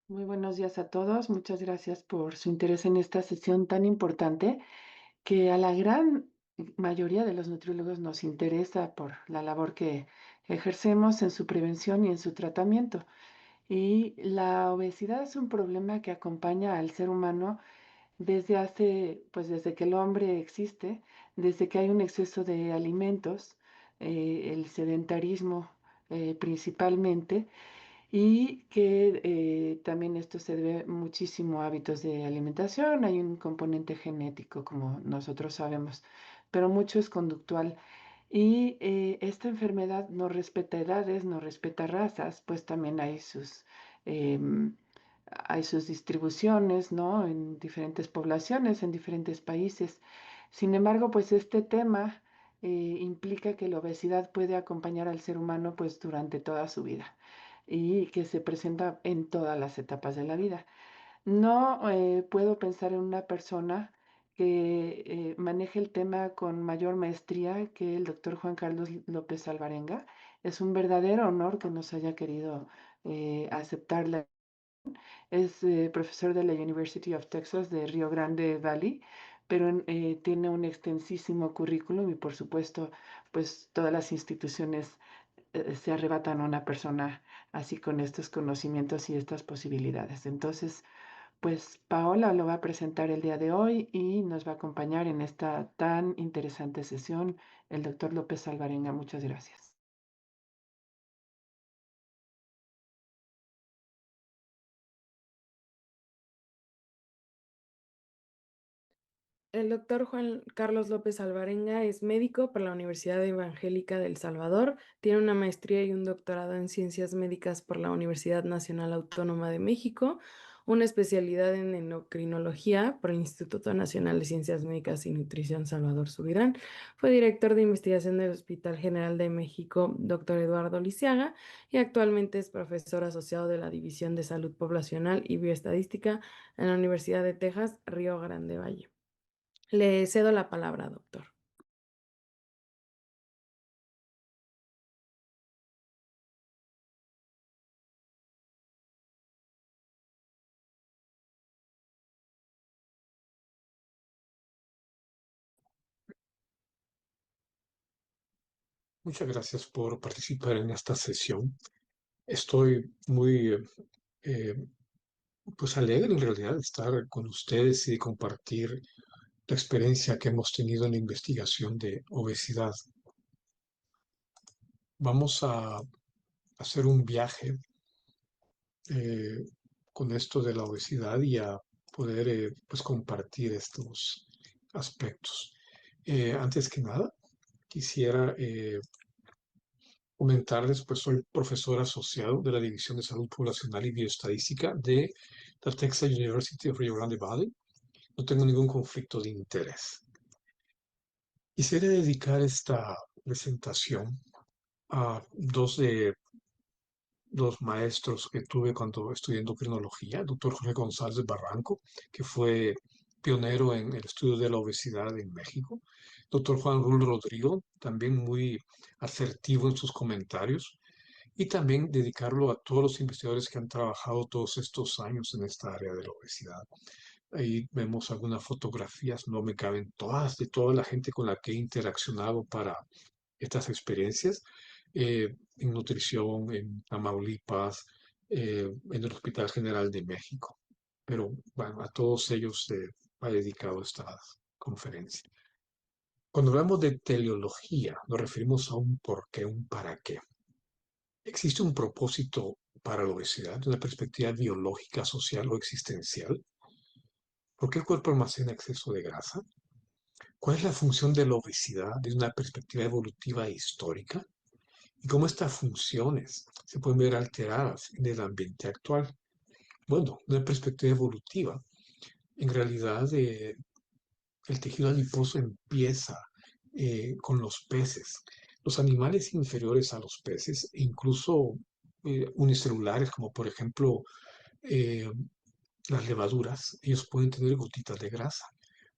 Muy buenos días a todos. Muchas gracias por su interés en esta sesión tan importante que a la gran mayoría de los nutriólogos nos interesa por la labor que ejercemos en su prevención y en su tratamiento. Y la obesidad es un problema que acompaña al ser humano desde que el hombre existe, desde que hay un exceso de alimentos, el sedentarismo principalmente y que también esto se debe muchísimo a hábitos de alimentación. Hay un componente genético, como nosotros sabemos, pero mucho es conductual. Y esta enfermedad no respeta edades, no respeta razas, pues también em, hay sus distribuciones, ¿no? En diferentes poblaciones, en diferentes países. Sin embargo, pues este tema implica que la obesidad puede acompañar al ser humano pues durante toda su vida y que se presenta en todas las etapas de la vida. No puedo pensar en una persona que maneje el tema con mayor maestría que el doctor Juan Carlos López Alvarenga. Es un verdadero honor que nos haya querido aceptarla. Es profesor de la University of Texas de Rio Grande Valley, pero tiene un extensísimo currículum y por supuesto, pues todas las instituciones se arrebatan a una persona así con estos conocimientos y estas posibilidades. Entonces, pues Paola lo va a presentar el día de hoy y nos va a acompañar en esta tan interesante sesión el doctor López Alvarenga. Muchas gracias. El doctor Juan Carlos López Alvarenga es médico por la Universidad Evangélica del Salvador, tiene una maestría y un doctorado en ciencias médicas por la Universidad Nacional Autónoma de México, una especialidad en endocrinología por el Instituto Nacional de Ciencias Médicas y Nutrición Salvador Subirán. Fue director de investigación del Hospital General de México, doctor Eduardo Lisiaga, y actualmente es profesor asociado de la División de Salud Poblacional y Bioestadística en la Universidad de Texas, Río Grande Valle. Le cedo la palabra, doctor. Muchas gracias por participar en esta sesión. Estoy muy eh, pues alegre en realidad de estar con ustedes y de compartir la experiencia que hemos tenido en la investigación de obesidad. Vamos a hacer un viaje eh, con esto de la obesidad y a poder pues compartir estos aspectos. Antes que nada, quisiera comentarles, pues soy profesor asociado de la División de Salud Poblacional y Bioestadística de la Texas University of Rio Grande Valley. No tengo ningún conflicto de interés. Quisiera dedicar esta presentación a dos maestros que tuve cuando estudié endocrinología, el doctor Jorge González Barranco, que fue pionero en el estudio de la obesidad en México, doctor Juan Rull Rodrigo, también muy asertivo en sus comentarios, y también dedicarlo a todos los investigadores que han trabajado todos estos años en esta área de la obesidad. Ahí vemos algunas fotografías, no me caben todas, de toda la gente con la que he interaccionado para estas experiencias, en nutrición, en Tamaulipas, en el Hospital General de México. Pero bueno, a todos ellos se ha dedicado esta conferencia. Cuando hablamos de teleología, nos referimos a un por qué, un para qué. ¿Existe un propósito para la obesidad de una perspectiva biológica, social o existencial? ¿Por qué el cuerpo almacena exceso de grasa? ¿Cuál es la función de la obesidad desde una perspectiva evolutiva e histórica? ¿Y cómo estas funciones se pueden ver alteradas en el ambiente actual? Bueno, de una perspectiva evolutiva, en realidad el tejido adiposo empieza con los peces. Los animales inferiores a los peces, e incluso unicelulares, como por ejemplo eh, las levaduras, ellos pueden tener gotitas de grasa,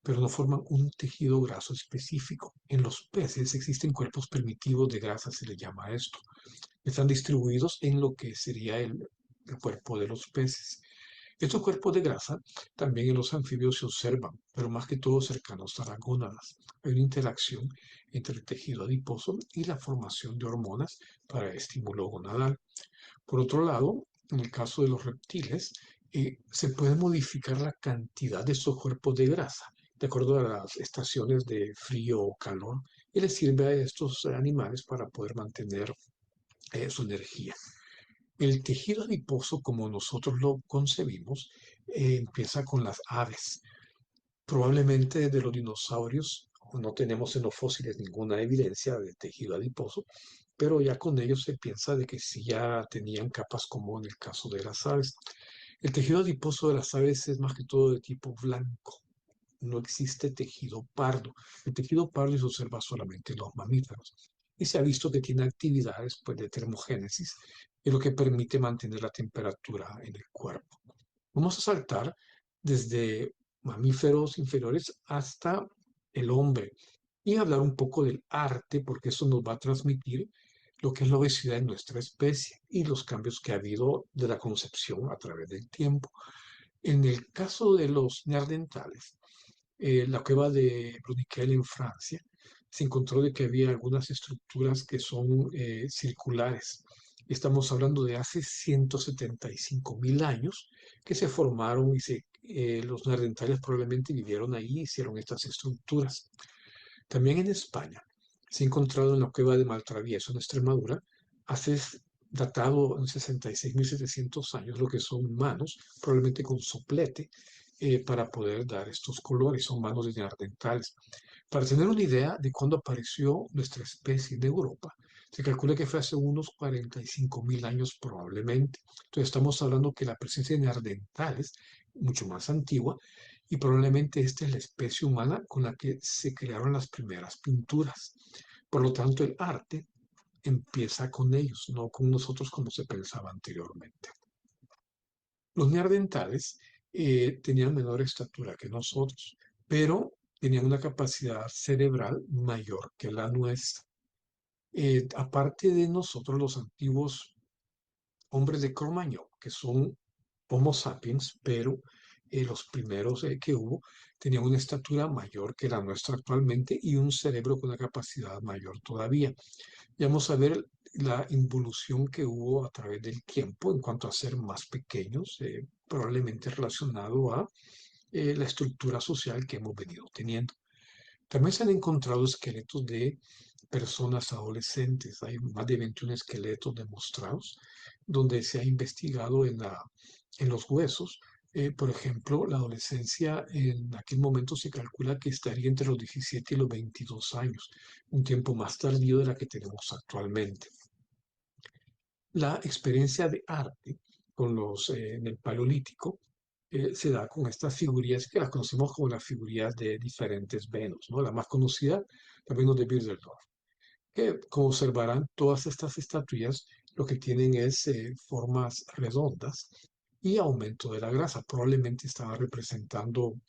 pero no forman un tejido graso específico. En los peces existen cuerpos primitivos de grasa, se le llama a esto. Están distribuidos en lo que sería el cuerpo de los peces. Estos cuerpos de grasa también en los anfibios se observan, pero más que todo cercanos a las gónadas. Hay una interacción entre el tejido adiposo y la formación de hormonas para el estímulo gonadal. Por otro lado, en el caso de los reptiles, se puede modificar la cantidad de estos cuerpos de grasa de acuerdo a las estaciones de frío o calor y les sirve a estos animales para poder mantener su energía. El tejido adiposo, como nosotros lo concebimos, empieza con las aves. Probablemente desde los dinosaurios no tenemos en los fósiles ninguna evidencia de tejido adiposo, pero ya con ellos se piensa de que sí ya tenían capas como en el caso de las aves. El tejido adiposo de las aves es más que todo de tipo blanco. No existe tejido pardo. El tejido pardo se observa solamente en los mamíferos y se ha visto que tiene actividades pues, de termogénesis, y lo que permite mantener la temperatura en el cuerpo. Vamos a saltar desde mamíferos inferiores hasta el hombre y hablar un poco del arte, porque eso nos va a transmitir lo que es la obesidad en nuestra especie y los cambios que ha habido de la concepción a través del tiempo. En el caso de los neandertales, la cueva de Bruniquel en Francia, se encontró de que había algunas estructuras que son circulares. Estamos hablando de hace 175.000 años que se formaron y los neandertales probablemente vivieron ahí y hicieron estas estructuras. También en España se ha encontrado en la cueva de Maltravieso, en Extremadura, hace datado en 66.700 años, lo que son manos, probablemente con soplete, para poder dar estos colores, son manos de neandertales. Para tener una idea de cuándo apareció nuestra especie en Europa, se calcula que fue hace unos 45.000 años probablemente. Entonces estamos hablando que la presencia de neandertales, mucho más antigua, y probablemente esta es la especie humana con la que se crearon las primeras pinturas. Por lo tanto, el arte empieza con ellos, no con nosotros como se pensaba anteriormente. Los neandertales tenían menor estatura que nosotros, pero tenían una capacidad cerebral mayor que la nuestra. Aparte de nosotros, los antiguos hombres de Cro-Magnon, que son Homo sapiens, pero los primeros que hubo tenían una estatura mayor que la nuestra actualmente y un cerebro con una capacidad mayor todavía. Y vamos a ver la involución que hubo a través del tiempo en cuanto a ser más pequeños, probablemente relacionado a la estructura social que hemos venido teniendo. También se han encontrado esqueletos de personas adolescentes. Hay más de 21 esqueletos demostrados donde se ha investigado en los huesos. Por ejemplo, la adolescencia en aquel momento se calcula que estaría entre los 17 y los 22 años, un tiempo más tardío de la que tenemos actualmente. La experiencia de arte en el Paleolítico se da con estas figurillas que las conocemos como las figurillas de diferentes Venus, ¿no? La más conocida, la Venus de Würselsdorf, que como observarán todas estas estatuillas lo que tienen es formas redondas y aumento de la grasa. Probablemente estaba representando,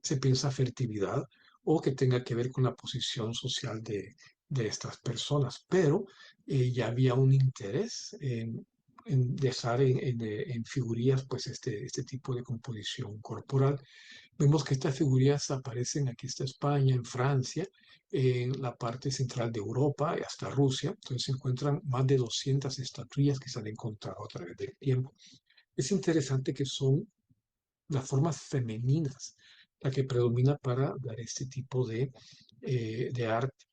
se piensa, fertilidad o que tenga que ver con la posición social de estas personas, pero ya había un interés en dejar en figurillas pues este tipo de composición corporal. Vemos que estas figurillas aparecen, aquí está España, en Francia, en la parte central de Europa y hasta Rusia. Entonces se encuentran más de 200 estatuillas que se han encontrado a través del tiempo. Es interesante que son las formas femeninas la que predomina para dar este tipo de arte.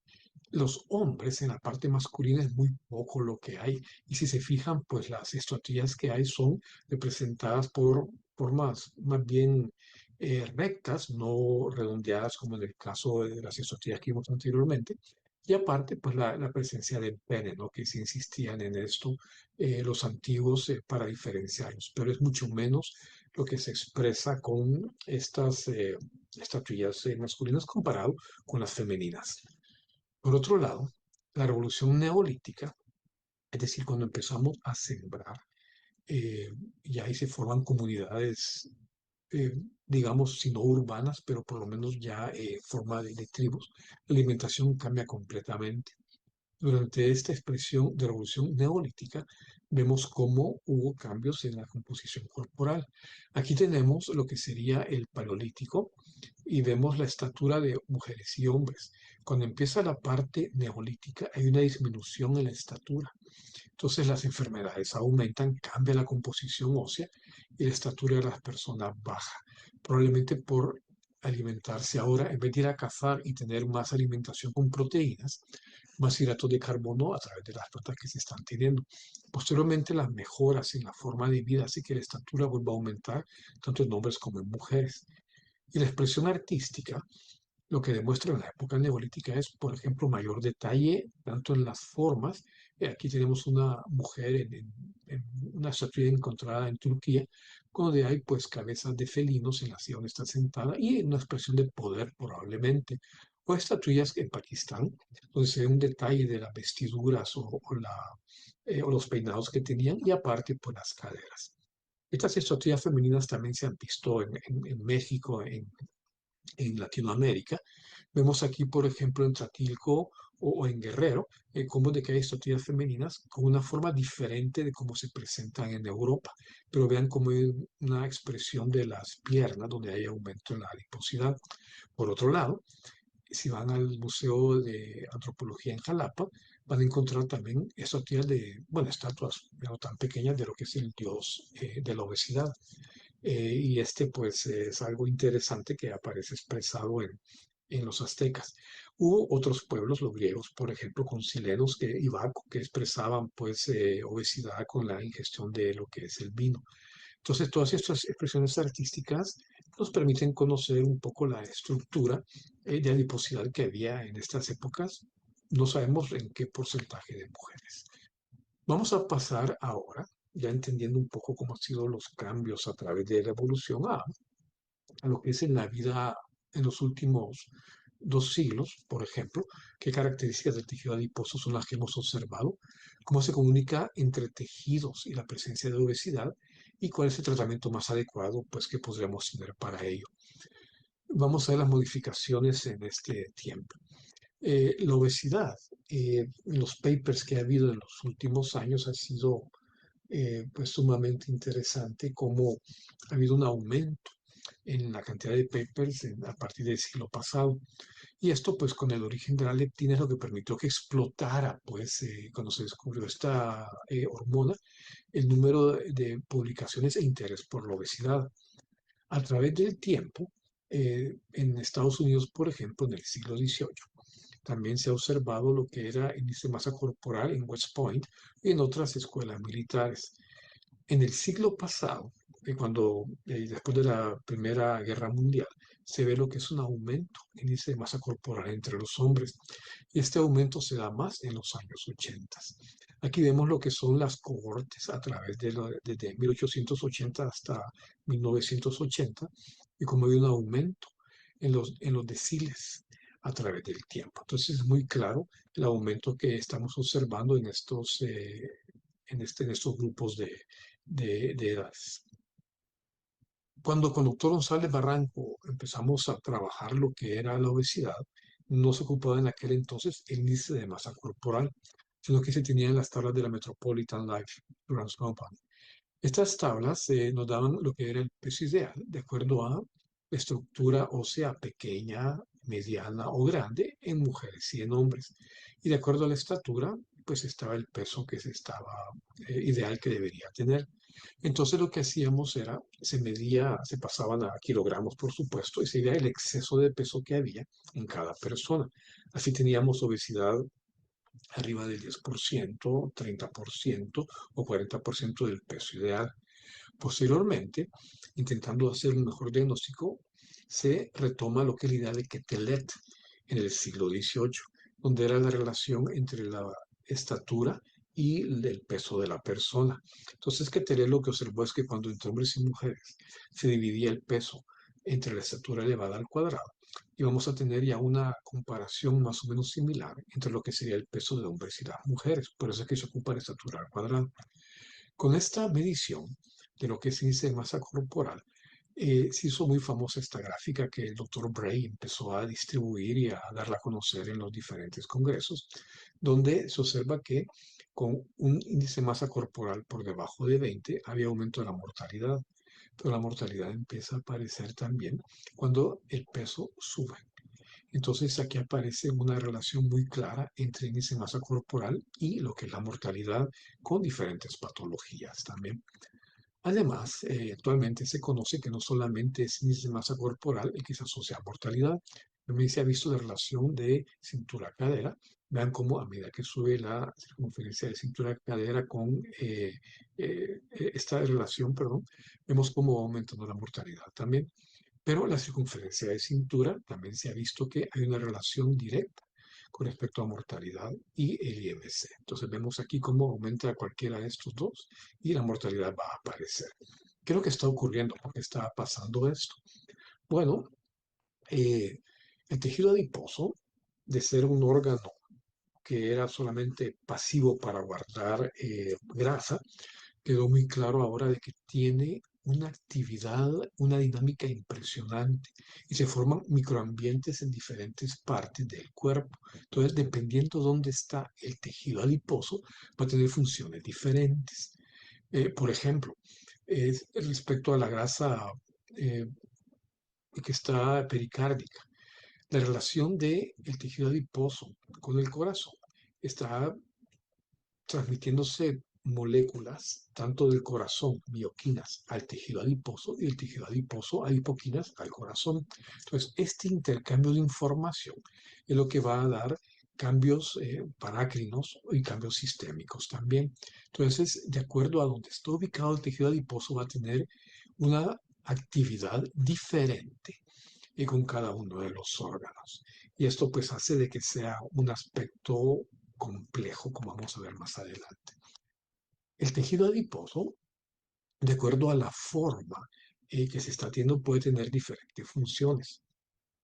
Los hombres en la parte masculina es muy poco lo que hay. Y si se fijan, pues las estatuillas que hay son representadas por formas más bien rectas, no redondeadas como en el caso de las estatuillas que vimos anteriormente. Y aparte, pues la presencia del pene, ¿no? Que se insistían en esto los antiguos para diferenciarlos, pero es mucho menos lo que se expresa con estas estatuillas masculinas comparado con las femeninas. Por otro lado, la revolución neolítica, es decir, cuando empezamos a sembrar, eh, y ahí se forman comunidades, eh, digamos, si no urbanas, pero por lo menos ya forma de tribus, la alimentación cambia completamente. Durante esta expresión de revolución neolítica vemos cómo hubo cambios en la composición corporal. Aquí tenemos lo que sería el Paleolítico y vemos la estatura de mujeres y hombres. Cuando empieza la parte neolítica hay una disminución en la estatura. Entonces las enfermedades aumentan, cambia la composición ósea y la estatura de las personas baja. Probablemente por alimentarse ahora, en vez de ir a cazar y tener más alimentación con proteínas, más hidratos de carbono a través de las plantas que se están teniendo. Posteriormente, las mejoras en la forma de vida hace que la estatura vuelva a aumentar, tanto en hombres como en mujeres. Y la expresión artística lo que demuestra en la época neolítica es, por ejemplo, mayor detalle tanto en las formas. Aquí tenemos una mujer en una estatua encontrada en Turquía, donde hay pues cabezas de felinos en la silla donde está sentada y una expresión de poder probablemente. O estatuillas en Pakistán, donde se ve un detalle de las vestiduras o los peinados que tenían y aparte por las caderas. Estas estatuillas femeninas también se han visto en México, en Latinoamérica. Vemos aquí, por ejemplo, en Tratilco o en Guerrero, cómo de que hay estatuillas femeninas con una forma diferente de cómo se presentan en Europa. Pero vean cómo hay una expresión de las piernas donde hay aumento en la adiposidad. Por otro lado, si van al Museo de Antropología en Jalapa, van a encontrar también estatuillas bueno, estatuas no tan pequeñas de lo que es el dios de la obesidad. Y este pues es algo interesante que aparece expresado en los aztecas. Hubo otros pueblos, los griegos, por ejemplo, con silenos y Baco, que expresaban pues obesidad con la ingestión de lo que es el vino. Entonces, todas estas expresiones artísticas nos permiten conocer un poco la estructura de adiposidad que había en estas épocas. No sabemos en qué porcentaje de mujeres. Vamos a pasar ahora, ya entendiendo un poco cómo han sido los cambios a través de la evolución, a lo que es en la vida en los últimos 2 siglos, por ejemplo, qué características del tejido adiposo son las que hemos observado, cómo se comunica entre tejidos y la presencia de obesidad y cuál es el tratamiento más adecuado pues, que podríamos tener para ello. Vamos a ver las modificaciones en este tiempo. La obesidad, en los papers que ha habido en los últimos años ha sido pues sumamente interesante cómo ha habido un aumento en la cantidad de papers a partir del siglo pasado. Y esto pues con el origen de la leptina es lo que permitió que explotara pues cuando se descubrió esta hormona el número de publicaciones e interés por la obesidad. A través del tiempo, en Estados Unidos, por ejemplo, en el siglo XVIII, también se ha observado lo que era el índice de masa corporal en West Point y en otras escuelas militares. En el siglo pasado, después de la Primera Guerra Mundial, se ve lo que es un aumento en índice de masa corporal entre los hombres. Y este aumento se da más en los años 80. Aquí vemos lo que son las cohortes a través desde 1880 hasta 1980 y cómo hay un aumento en los deciles a través del tiempo. Entonces es muy claro el aumento que estamos observando en estos grupos de edades. Cuando con el doctor González Barranco empezamos a trabajar lo que era la obesidad, no se ocupaba en aquel entonces el índice de masa corporal, sino que se tenía en las tablas de la Metropolitan Life Insurance Company. Estas tablas nos daban lo que era el peso ideal de acuerdo a la estructura ósea pequeña, mediana o grande en mujeres y en hombres. Y de acuerdo a la estatura, pues estaba el peso que se estaba ideal que debería tener. Entonces lo que hacíamos era, se pasaban a kilogramos, por supuesto, y se veía el exceso de peso que había en cada persona. Así teníamos obesidad arriba del 10%, 30% o 40% del peso ideal. Posteriormente, intentando hacer un mejor diagnóstico, se retoma lo que es la idea de Quetelet en el siglo XVIII, donde era la relación entre la estatura y el peso de la persona. Entonces, Quetelet lo que observó es que cuando entre hombres y mujeres se dividía el peso entre la estatura elevada al cuadrado, íbamos a tener ya una comparación más o menos similar entre lo que sería el peso de hombres y las mujeres. Por eso es que se ocupa la estatura al cuadrado. Con esta medición de lo que se dice masa corporal, se hizo muy famosa esta gráfica que el doctor Bray empezó a distribuir y a darla a conocer en los diferentes congresos, donde se observa que con un índice de masa corporal por debajo de 20, había aumento de la mortalidad. Pero la mortalidad empieza a aparecer también cuando el peso sube. Entonces aquí aparece una relación muy clara entre índice de masa corporal y lo que es la mortalidad con diferentes patologías también. Además, actualmente se conoce que no solamente es índice de masa corporal el que se asocia a mortalidad, también se ha visto la relación de cintura-cadera. Vean cómo a medida que sube la circunferencia de cintura-cadera con esta relación, perdón, vemos cómo va aumentando la mortalidad también. Pero la circunferencia de cintura también se ha visto que hay una relación directa con respecto a mortalidad y el IMC. Entonces vemos aquí cómo aumenta cualquiera de estos dos y la mortalidad va a aparecer. ¿Qué es lo que está ocurriendo? ¿Por qué está pasando esto? Bueno, eh, el tejido adiposo, de ser un órgano que era solamente pasivo para guardar grasa, quedó muy claro ahora de que tiene una actividad, una dinámica impresionante y se forman microambientes en diferentes partes del cuerpo. Entonces, dependiendo dónde está el tejido adiposo, va a tener funciones diferentes. Por ejemplo, respecto a la grasa eh, que está pericárdica, la relación del tejido adiposo con el corazón está transmitiéndose moléculas tanto del corazón, mioquinas, al tejido adiposo y del tejido adiposo, adipoquinas, al corazón. Entonces, este intercambio de información es lo que va a dar cambios parácrinos y cambios sistémicos también. Entonces, de acuerdo a donde está ubicado el tejido adiposo, va a tener una actividad diferente y con cada uno de los órganos. Y esto pues hace de que sea un aspecto complejo, como vamos a ver más adelante. El tejido adiposo, de acuerdo a la forma que se está teniendo, puede tener diferentes funciones.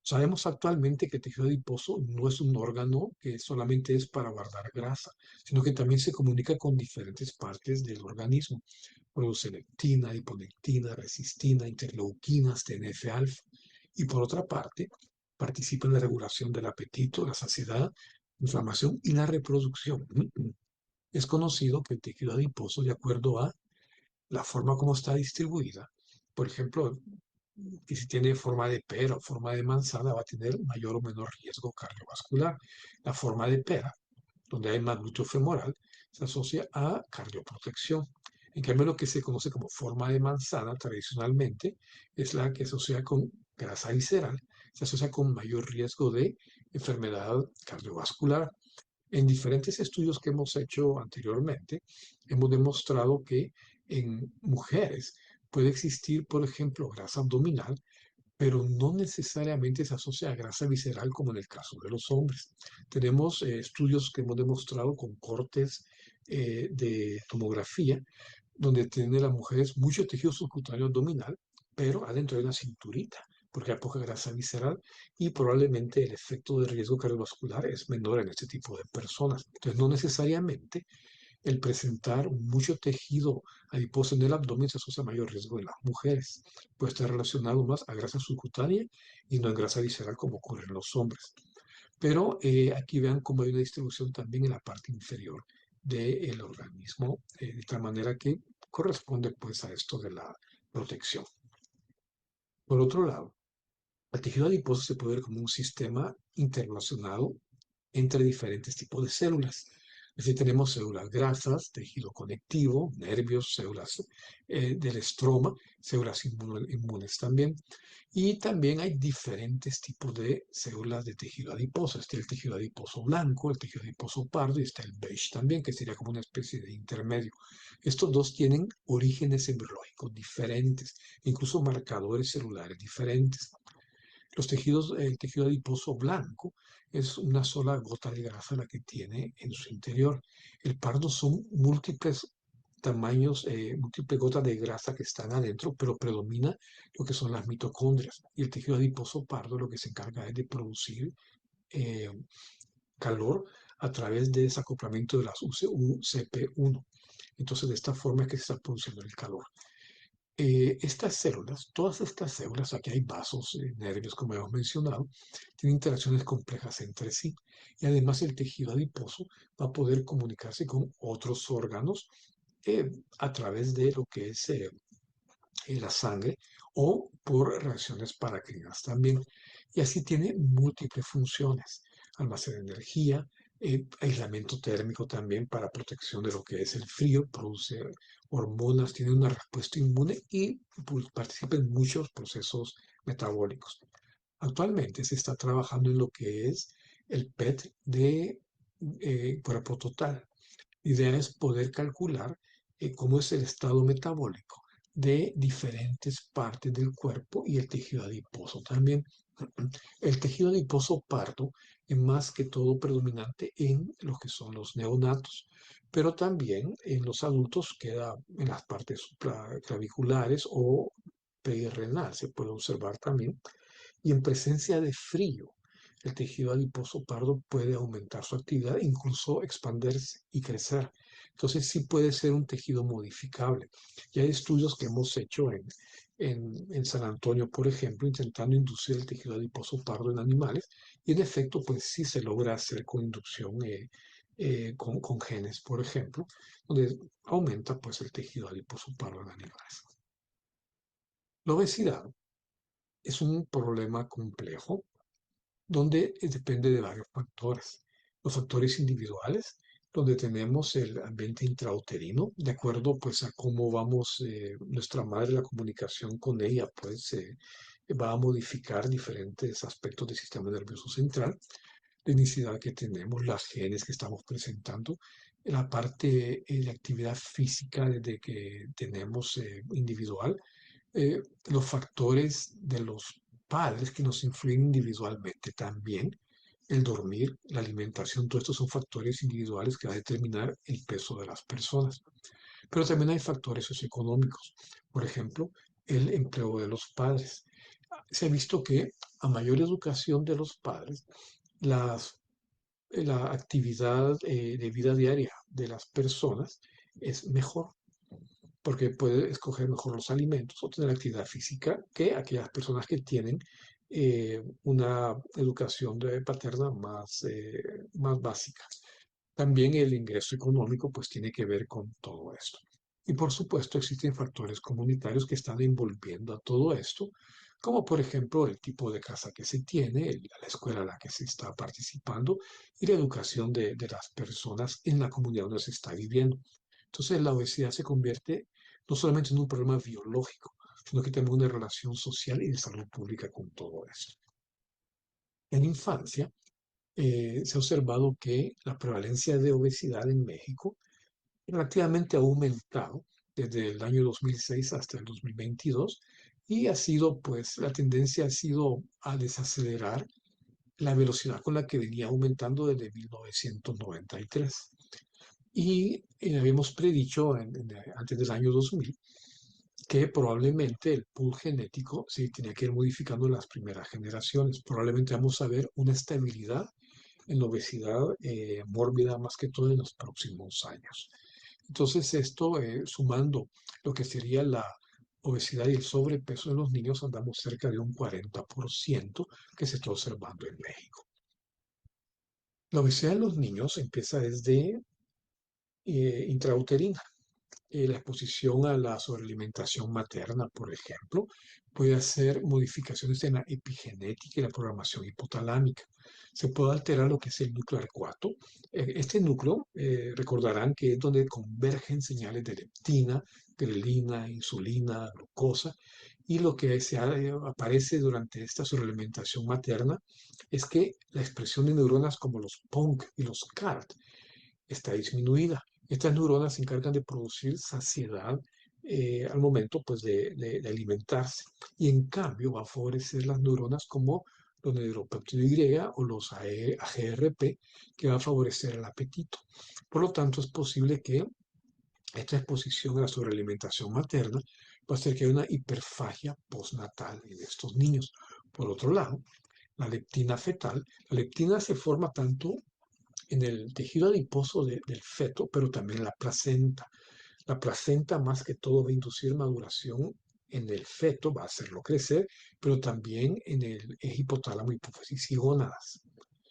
Sabemos actualmente que el tejido adiposo no es un órgano que solamente es para guardar grasa, sino que también se comunica con diferentes partes del organismo. Produce leptina, hiponectina, resistina, interleuquinas, TNF-alfa. Y por otra parte, participa en la regulación del apetito, la saciedad, inflamación y la reproducción. Es conocido que el tejido adiposo, de acuerdo a la forma como está distribuida, por ejemplo, que si tiene forma de pera o forma de manzana, va a tener mayor o menor riesgo cardiovascular. La forma de pera, donde hay más glúteo femoral, se asocia a cardioprotección. En cambio, lo que se conoce como forma de manzana tradicionalmente es la que se asocia con grasa visceral, se asocia con mayor riesgo de enfermedad cardiovascular. En diferentes estudios que hemos hecho anteriormente, hemos demostrado que en mujeres puede existir, por ejemplo, grasa abdominal, pero no necesariamente se asocia a grasa visceral como en el caso de los hombres. Tenemos estudios que hemos demostrado con cortes de tomografía, donde tienen las mujeres mucho tejido subcutáneo abdominal, pero adentro hay una cinturita, porque hay poca grasa visceral y probablemente el efecto de riesgo cardiovascular es menor en este tipo de personas. Entonces, no necesariamente el presentar mucho tejido adiposo en el abdomen se asocia a mayor riesgo en las mujeres. Puede estar relacionado más a grasa subcutánea y no en grasa visceral como ocurre en los hombres. Pero aquí vean cómo hay una distribución también en la parte inferior del organismo, de tal manera que corresponde pues a esto de la protección. Por otro lado, el tejido adiposo se puede ver como un sistema interrelacionado entre diferentes tipos de células. Es decir, tenemos células grasas, tejido conectivo, nervios, células del estroma, células inmunes también. Y también hay diferentes tipos de células de tejido adiposo. Está el tejido adiposo blanco, el tejido adiposo pardo y está el beige también, que sería como una especie de intermedio. Estos dos tienen orígenes embriológicos diferentes, incluso marcadores celulares diferentes. El tejido adiposo blanco es una sola gota de grasa la que tiene en su interior. El pardo son múltiples tamaños, múltiples gotas de grasa que están adentro, pero predomina lo que son las mitocondrias. Y el tejido adiposo pardo lo que se encarga es de producir eh, calor a través de desacoplamiento de las UCP1. Entonces, de esta forma es que se está produciendo el calor. estas células, todas estas células, aquí hay vasos, nervios, como hemos mencionado, tienen interacciones complejas entre sí. Y además el tejido adiposo va a poder comunicarse con otros órganos a través de lo que es la sangre o por reacciones paracrinas también. Y así tiene múltiples funciones. Almacena energía, aislamiento térmico también para protección de lo que es el frío, produce hormonas, tiene una respuesta inmune y pues, participa en muchos procesos metabólicos. Actualmente se está trabajando en lo que es el PET de cuerpo total. La idea es poder calcular cómo es el estado metabólico de diferentes partes del cuerpo y el tejido adiposo también. El tejido adiposo pardo es más que todo predominante en lo que son los neonatos, pero también en los adultos queda en las partes supraclaviculares o perirenal, se puede observar también. Y en presencia de frío, el tejido adiposo pardo puede aumentar su actividad, incluso expandirse y crecer. Entonces sí puede ser un tejido modificable. Y hay estudios que hemos hecho en San Antonio, por ejemplo, intentando inducir el tejido adiposo pardo en animales. Y en efecto, pues sí se logra hacer con inducción con genes, por ejemplo, donde aumenta pues el tejido adiposo pardo en animales. La obesidad es un problema complejo donde depende de varios factores. Los factores individuales, donde tenemos el ambiente intrauterino, de acuerdo pues a cómo vamos, nuestra madre, la comunicación con ella, pues va a modificar diferentes aspectos del sistema nervioso central, la inicidad que tenemos, las genes que estamos presentando, la parte de actividad física desde que tenemos individual, los factores de los padres que nos influyen individualmente también, el dormir, la alimentación, todos estos son factores individuales que va a determinar el peso de las personas. Pero también hay factores socioeconómicos, por ejemplo, el empleo de los padres. Se ha visto que a mayor educación de los padres, las, la actividad de vida diaria de las personas es mejor porque puede escoger mejor los alimentos o tener actividad física que aquellas personas que tienen una educación paterna más básica. También el ingreso económico pues tiene que ver con todo esto. Y por supuesto existen factores comunitarios que están envolviendo a todo esto, como por ejemplo el tipo de casa que se tiene, la escuela en la que se está participando y la educación de las personas en la comunidad donde se está viviendo. Entonces la obesidad se convierte no solamente en un problema biológico, sino que también una relación social y de salud pública con todo esto. En infancia, se ha observado que la prevalencia de obesidad en México relativamente ha aumentado desde el año 2006 hasta el 2022 y ha sido, pues, la tendencia ha sido a desacelerar la velocidad con la que venía aumentando desde 1993. Y habíamos predicho antes del año 2000 que probablemente el pool genético se tenía que ir modificando en las primeras generaciones. Probablemente vamos a ver una estabilidad en la obesidad mórbida más que todo en los próximos años. Entonces esto, sumando lo que sería la obesidad y el sobrepeso en los niños, andamos cerca de un 40% que se está observando en México. La obesidad en los niños empieza desde intrauterina. La exposición a la sobrealimentación materna, por ejemplo, puede hacer modificaciones en la epigenética y la programación hipotalámica. Se puede alterar lo que es el núcleo arcuato. Este núcleo, recordarán que es donde convergen señales de leptina, grelina, insulina, glucosa, y lo que aparece durante esta sobrealimentación materna es que la expresión de neuronas como los PONC y los CART está disminuida. Estas neuronas se encargan de producir saciedad al momento pues, de alimentarse. Y en cambio va a favorecer las neuronas como los neuropéptido Y o los AGRP, que va a favorecer el apetito. Por lo tanto, es posible que esta exposición a la sobrealimentación materna va a hacer que haya una hiperfagia postnatal en estos niños. Por otro lado, la leptina fetal, la leptina se forma tanto en el tejido adiposo del feto, pero también en la placenta. La placenta más que todo va a inducir maduración en el feto, va a hacerlo crecer, pero también en el eje hipotálamo, hipófisis y gónadas.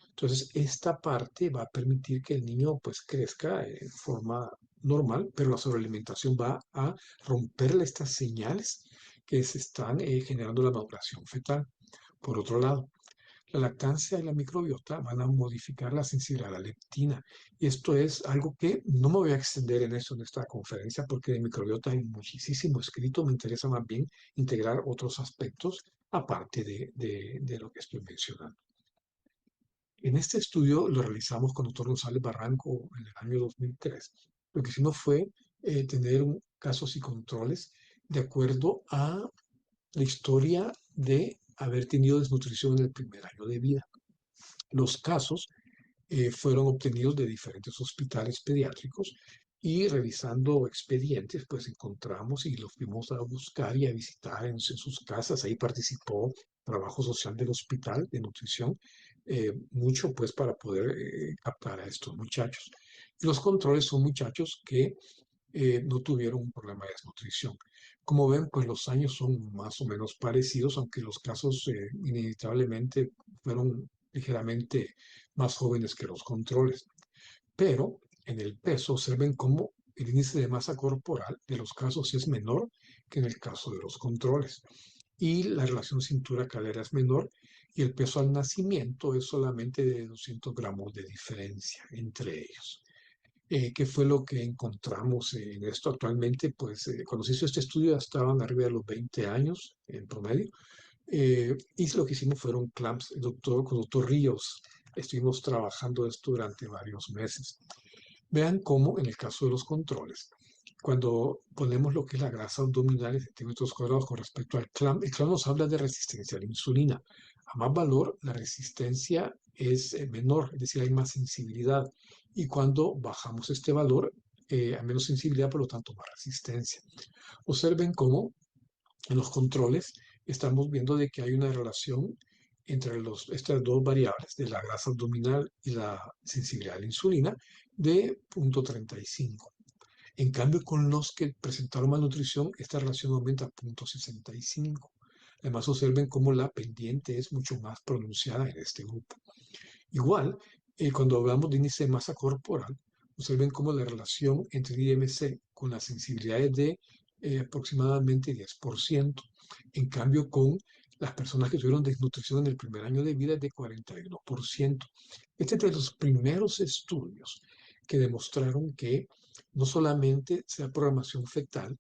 Entonces, esta parte va a permitir que el niño pues crezca en forma normal, pero la sobrealimentación va a romperle estas señales que se están generando la maduración fetal. Por otro lado, la lactancia y la microbiota van a modificar la sensibilidad a la leptina. Y esto es algo que no me voy a extender en eso en esta conferencia porque de microbiota hay muchísimo escrito. Me interesa más bien integrar otros aspectos aparte de lo que estoy mencionando. En este estudio lo realizamos con el doctor González Barranco en el año 2003. Lo que hicimos fue tener casos y controles de acuerdo a la historia de haber tenido desnutrición en el primer año de vida. Los casos fueron obtenidos de diferentes hospitales pediátricos y revisando expedientes, pues encontramos y los fuimos a buscar y a visitar en sus casas. Ahí participó trabajo social del hospital de nutrición, mucho pues para poder captar a estos muchachos. Y los controles son muchachos que no tuvieron un problema de desnutrición. Como ven, pues los años son más o menos parecidos, aunque los casos inevitablemente fueron ligeramente más jóvenes que los controles. Pero en el peso observen cómo el índice de masa corporal de los casos es menor que en el caso de los controles. Y la relación cintura-cadera es menor y el peso al nacimiento es solamente de 200 gramos de diferencia entre ellos. ¿Qué fue lo que encontramos en esto actualmente? Pues cuando se hizo este estudio ya estaban arriba de los 20 años en promedio. Y lo que hicimos fueron clamps. Con el doctor Ríos estuvimos trabajando esto durante varios meses. Vean cómo en el caso de los controles, cuando ponemos lo que es la grasa abdominal en centímetros cuadrados con respecto al clamp, el clamp nos habla de resistencia a la insulina. A más valor, la resistencia es menor, es decir, hay más sensibilidad. Y cuando bajamos este valor, hay menos sensibilidad, por lo tanto, más resistencia. Observen cómo en los controles estamos viendo de que hay una relación entre estas dos variables de la grasa abdominal y la sensibilidad a la insulina de 0.35. En cambio, con los que presentaron malnutrición, esta relación aumenta a 0.65. Además, observen cómo la pendiente es mucho más pronunciada en este grupo. Igual, cuando hablamos de índice de masa corporal, observen cómo la relación entre el IMC con la sensibilidad es de aproximadamente 10%. En cambio, con las personas que tuvieron desnutrición en el primer año de vida es de 41%. Este es de los primeros estudios que demostraron que no solamente sea programación fetal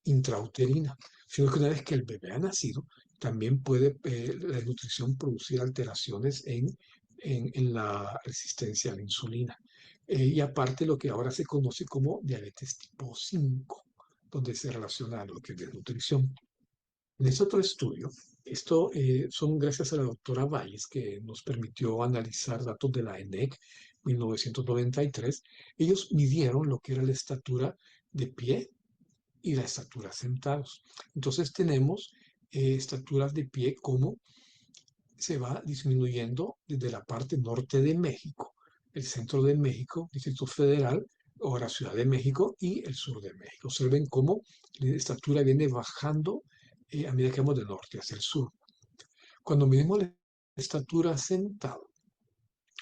intrauterina, sino que una vez que el bebé ha nacido, también puede la desnutrición producir alteraciones en la resistencia a la insulina. Y aparte lo que ahora se conoce como diabetes tipo 5, donde se relaciona lo que es desnutrición. En este otro estudio, esto son gracias a la doctora Valles que nos permitió analizar datos de la ENEC 1993. Ellos midieron lo que era la estatura de pie y la estatura sentados. Entonces tenemos estaturas de pie como se va disminuyendo desde la parte norte de México, el centro de México, Distrito Federal, ahora Ciudad de México y el sur de México. Observen cómo la estatura viene bajando a medida que vamos de norte hacia el sur. Cuando medimos la estatura sentado,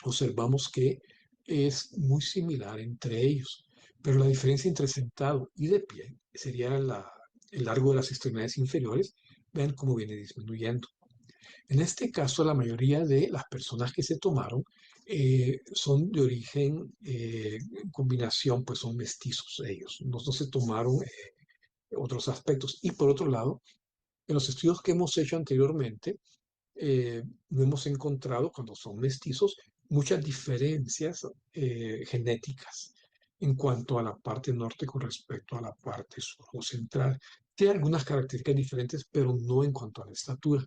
observamos que es muy similar entre ellos, pero la diferencia entre sentado y de pie sería el largo de las extremidades inferiores. Vean cómo viene disminuyendo. En este caso, la mayoría de las personas que se tomaron son de origen, combinación, pues son mestizos ellos, no se tomaron otros aspectos. Y por otro lado, en los estudios que hemos hecho anteriormente, no hemos encontrado, cuando son mestizos, muchas diferencias genéticas en cuanto a la parte norte con respecto a la parte sur o central. Tiene algunas características diferentes, pero no en cuanto a la estatura.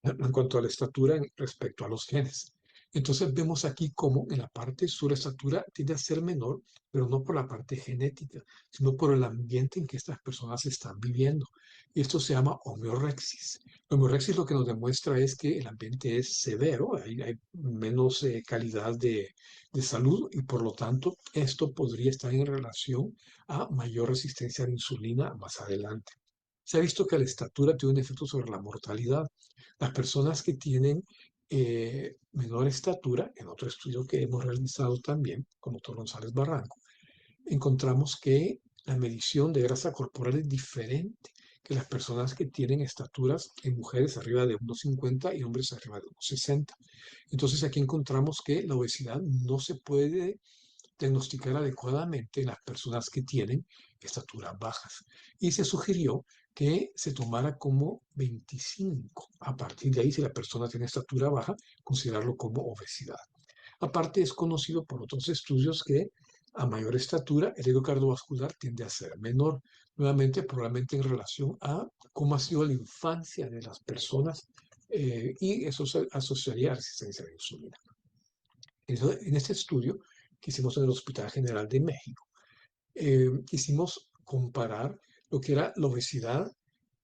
En cuanto a la estatura respecto a los genes. Entonces vemos aquí cómo en la parte sur la estatura tiende a ser menor, pero no por la parte genética, sino por el ambiente en que estas personas están viviendo. Y esto se llama homeorexis. La homeorexis lo que nos demuestra es que el ambiente es severo, hay menos calidad de salud y por lo tanto esto podría estar en relación a mayor resistencia a la insulina más adelante. Se ha visto que la estatura tiene un efecto sobre la mortalidad. Las personas que tienen menor estatura, en otro estudio que hemos realizado también con doctor González Barranco, encontramos que la medición de grasa corporal es diferente que las personas que tienen estaturas en mujeres arriba de 1,50 y hombres arriba de 1,60. Entonces aquí encontramos que la obesidad no se puede diagnosticar adecuadamente en las personas que tienen estaturas bajas. Y se sugirió que se tomara como 25. A partir de ahí, si la persona tiene estatura baja, considerarlo como obesidad. Aparte, es conocido por otros estudios que a mayor estatura el riesgo cardiovascular tiende a ser menor. Nuevamente, probablemente en relación a cómo ha sido la infancia de las personas y eso se asociaría a resistencia a la insulina. En este estudio que hicimos en el Hospital General de México, quisimos comparar lo que era la obesidad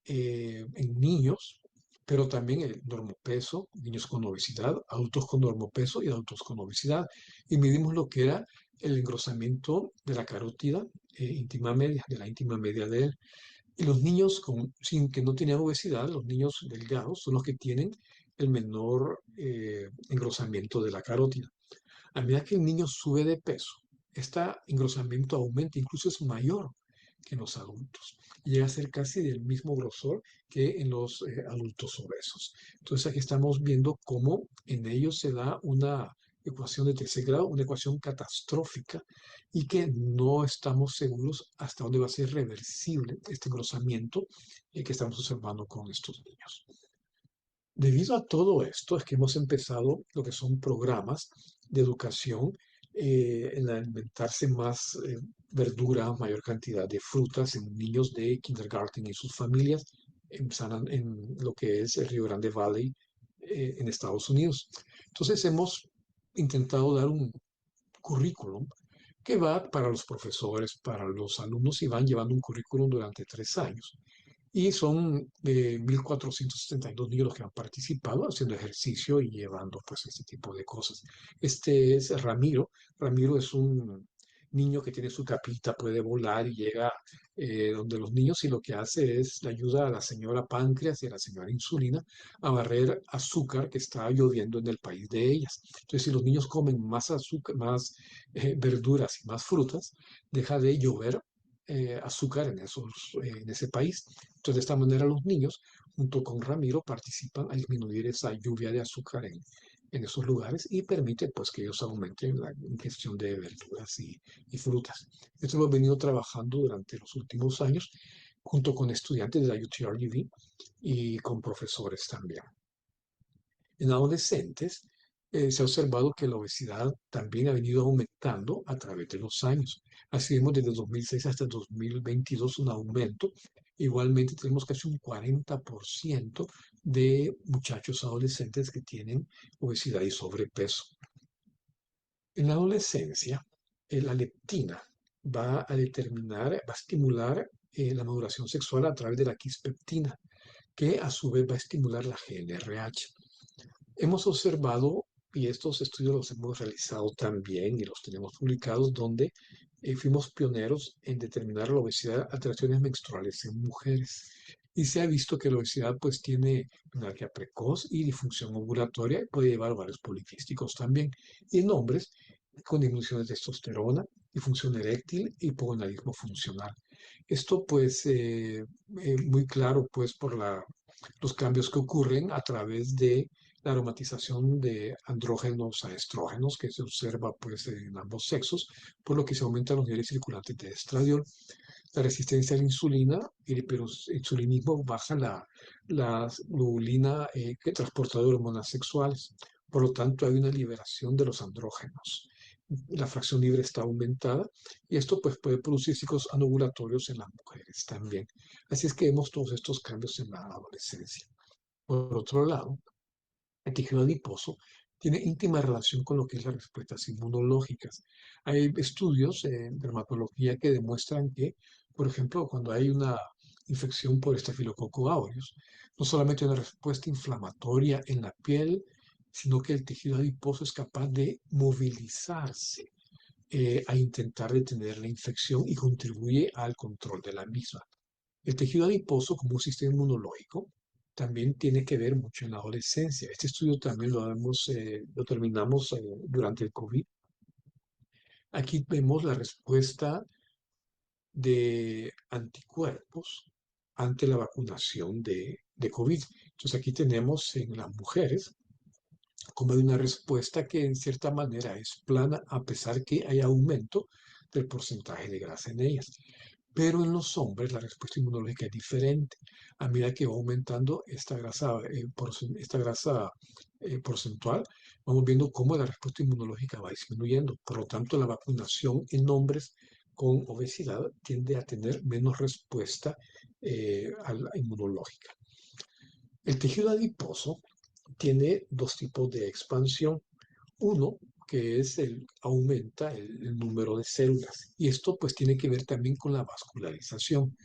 en niños, pero también el normopeso, niños con obesidad, adultos con normopeso y adultos con obesidad. Y medimos lo que era el engrosamiento de la carótida íntima media, de la íntima media de él. Y los niños sin que no tenían obesidad, los niños delgados, son los que tienen el menor engrosamiento de la carótida. A medida que el niño sube de peso, este engrosamiento aumenta, incluso es mayor que en los adultos. Llega a ser casi del mismo grosor que en los adultos obesos. Entonces aquí estamos viendo cómo en ellos se da una ecuación de tercer grado, una ecuación catastrófica y que no estamos seguros hasta dónde va a ser reversible este engrosamiento que estamos observando con estos niños. Debido a todo esto es que hemos empezado lo que son programas de educación en alimentarse más verdura, mayor cantidad de frutas en niños de kindergarten y sus familias en lo que es el Río Grande Valley en Estados Unidos. Entonces hemos intentado dar un currículum que va para los profesores, para los alumnos y van llevando un currículum durante 3 años. Y son 1.472 niños los que han participado haciendo ejercicio y llevando pues este tipo de cosas. Este es Ramiro. Ramiro es un niño que tiene su capita, puede volar y llega donde los niños y lo que hace es le ayuda a la señora páncreas y a la señora insulina a barrer azúcar que está lloviendo en el país de ellas. Entonces, si los niños comen más azúcar, más verduras y más frutas, deja de llover azúcar en ese país. Entonces, de esta manera los niños, junto con Ramiro, participan a disminuir esa lluvia de azúcar en esos lugares y permite pues que ellos aumenten la ingestión de verduras y frutas. Esto lo hemos venido trabajando durante los últimos años junto con estudiantes de la UTRGV y con profesores también. En adolescentes se ha observado que la obesidad también ha venido aumentando a través de los años. Así vemos desde 2006 hasta 2022 un aumento. Igualmente tenemos casi un 40% de muchachos adolescentes que tienen obesidad y sobrepeso. En la adolescencia, la leptina va a determinar, va a estimular la maduración sexual a través de la quispeptina, que a su vez va a estimular la GnRH. Hemos observado, y estos estudios los hemos realizado también y los tenemos publicados, donde fuimos pioneros en determinar la obesidad a alteraciones menstruales en mujeres. Y se ha visto que la obesidad pues tiene menarquia precoz y disfunción ovulatoria y puede llevar a varios poliquísticos también. Y en hombres con disminución de testosterona, disfunción eréctil y hipogonadismo funcional. Esto pues muy claro pues por los cambios que ocurren a través de la aromatización de andrógenos a estrógenos que se observa pues en ambos sexos, por lo que se aumentan los niveles circulantes de estradiol. La resistencia a la insulina y el hiperinsulinismo baja la globulina que transporta hormonas sexuales. Por lo tanto, hay una liberación de los andrógenos. La fracción libre está aumentada y esto pues puede producir ciclos anovulatorios en las mujeres también. Así es que vemos todos estos cambios en la adolescencia. Por otro lado, el tejido adiposo tiene íntima relación con lo que es las respuestas inmunológicas. Hay estudios en dermatología que demuestran que, por ejemplo, cuando hay una infección por Staphylococcus aureus, no solamente hay una respuesta inflamatoria en la piel, sino que el tejido adiposo es capaz de movilizarse a intentar detener la infección y contribuye al control de la misma. El tejido adiposo, como un sistema inmunológico, también tiene que ver mucho en la adolescencia. Este estudio también lo terminamos durante el COVID. Aquí vemos la respuesta de anticuerpos ante la vacunación de COVID. Entonces aquí tenemos en las mujeres como hay una respuesta que en cierta manera es plana a pesar que hay aumento del porcentaje de grasa en ellas. Pero en los hombres la respuesta inmunológica es diferente. A medida que va aumentando esta grasa porcentual, vamos viendo cómo la respuesta inmunológica va disminuyendo. Por lo tanto, la vacunación en hombres con obesidad tiende a tener menos respuesta inmunológica. El tejido adiposo tiene dos tipos de expansión. Uno, que es aumenta el número de células. Y esto pues tiene que ver también con la vascularización.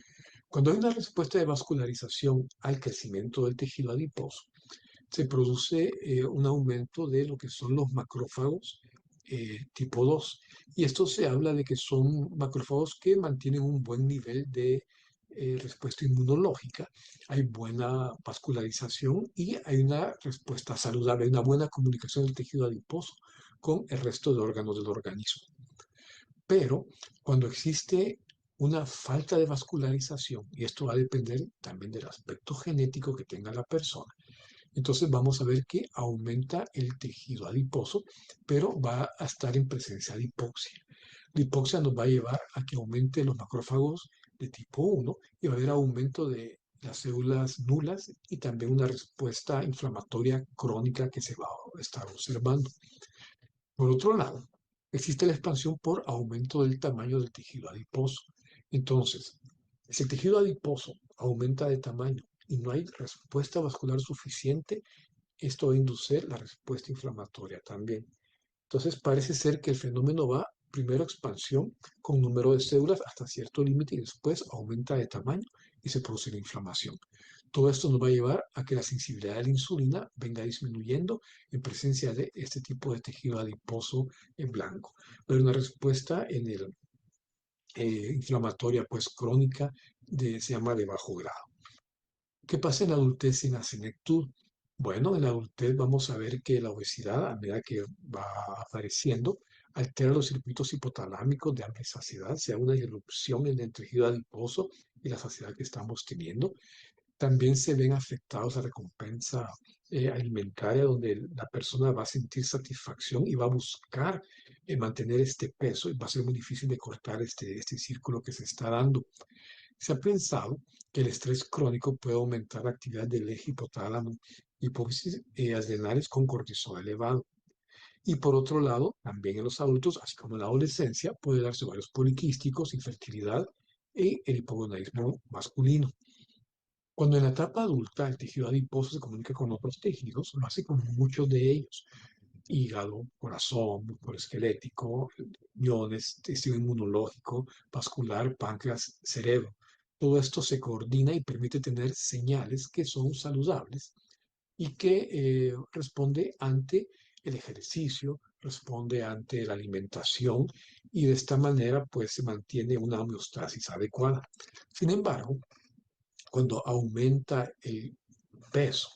Cuando hay una respuesta de vascularización al crecimiento del tejido adiposo, se produce un aumento de lo que son los macrófagos tipo 2. Y esto se habla de que son macrófagos que mantienen un buen nivel de respuesta inmunológica, hay buena vascularización y hay una respuesta saludable, hay una buena comunicación del tejido adiposo con el resto de órganos del organismo. Pero cuando existe una falta de vascularización, y esto va a depender también del aspecto genético que tenga la persona, entonces vamos a ver que aumenta el tejido adiposo, pero va a estar en presencia de hipoxia. La hipoxia nos va a llevar a que aumente los macrófagos de tipo 1 y va a haber aumento de las células nulas y también una respuesta inflamatoria crónica que se va a estar observando. Por otro lado, existe la expansión por aumento del tamaño del tejido adiposo. Entonces, si el tejido adiposo aumenta de tamaño y no hay respuesta vascular suficiente, esto va a inducir la respuesta inflamatoria también. Entonces parece ser que el fenómeno va primero expansión con número de células hasta cierto límite y después aumenta de tamaño y se produce la inflamación. Todo esto nos va a llevar a que la sensibilidad a la insulina venga disminuyendo en presencia de este tipo de tejido adiposo en blanco. Va a haber una respuesta en el inflamatoria pues crónica se llama de bajo grado. ¿Qué pasa en la adultez y en la senectud? Bueno, en la adultez vamos a ver que la obesidad, a medida que va apareciendo, altera los circuitos hipotálmicos de hambre y saciedad, sea una disrupción en el tejido adiposo y la saciedad que estamos teniendo. También se ven afectados a recompensa alimentaria, donde la persona va a sentir satisfacción y va a buscar mantener este peso y va a ser muy difícil de cortar este círculo que se está dando. Se ha pensado que el estrés crónico puede aumentar la actividad del eje hipotálamo y hipófisis adrenales con cortisol elevado. Y por otro lado, también en los adultos, así como en la adolescencia, puede darse varios poliquísticos, infertilidad y el hipogonadismo masculino. Cuando en la etapa adulta el tejido adiposo se comunica con otros tejidos, lo hace con muchos de ellos: hígado, corazón, músculo esquelético, miones, sistema inmunológico, vascular, páncreas, cerebro. Todo esto se coordina y permite tener señales que son saludables y que responde ante el ejercicio, responde ante la alimentación y de esta manera pues se mantiene una homeostasis adecuada. Sin embargo, cuando aumenta el peso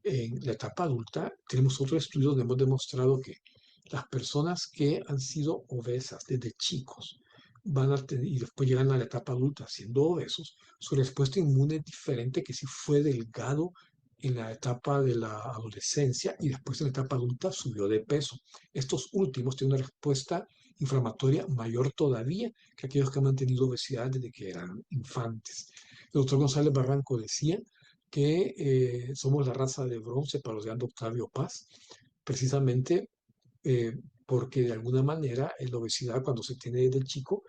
en la etapa adulta, tenemos otro estudio donde hemos demostrado que las personas que han sido obesas desde chicos y después llegan a la etapa adulta siendo obesos, su respuesta inmune es diferente que si fue delgado en la etapa de la adolescencia y después en la etapa adulta subió de peso. Estos últimos tienen una respuesta inflamatoria mayor todavía que aquellos que han mantenido obesidad desde que eran infantes. El doctor González Barranco decía que somos la raza de bronce para los de Octavio Paz, precisamente porque de alguna manera la obesidad cuando se tiene desde chico,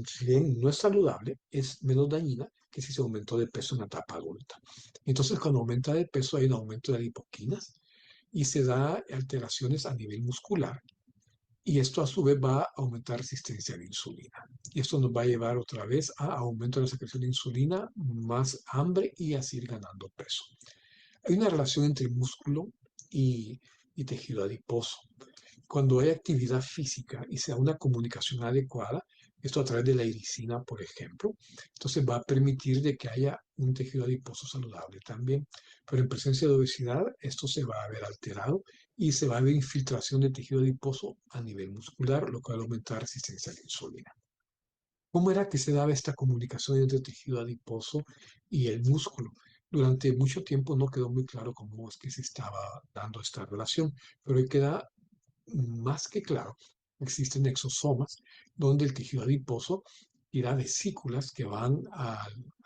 si bien no es saludable, es menos dañina que si se aumentó de peso en la etapa adulta. Entonces, cuando aumenta de peso hay un aumento de lipoquinas y se da alteraciones a nivel muscular y esto a su vez va a aumentar resistencia a la insulina. Y esto nos va a llevar otra vez a aumento de la secreción de insulina, más hambre y así ir ganando peso. Hay una relación entre músculo y tejido adiposo. Cuando hay actividad física y se da una comunicación adecuada, esto a través de la iricina, por ejemplo. Entonces va a permitir de que haya un tejido adiposo saludable también. Pero en presencia de obesidad, esto se va a ver alterado y se va a ver infiltración de tejido adiposo a nivel muscular, lo que va a aumentar la resistencia a la insulina. ¿Cómo era que se daba esta comunicación entre el tejido adiposo y el músculo? Durante mucho tiempo no quedó muy claro cómo es que se estaba dando esta relación, pero hoy queda más que claro. Existen exosomas donde el tejido adiposo tira vesículas que van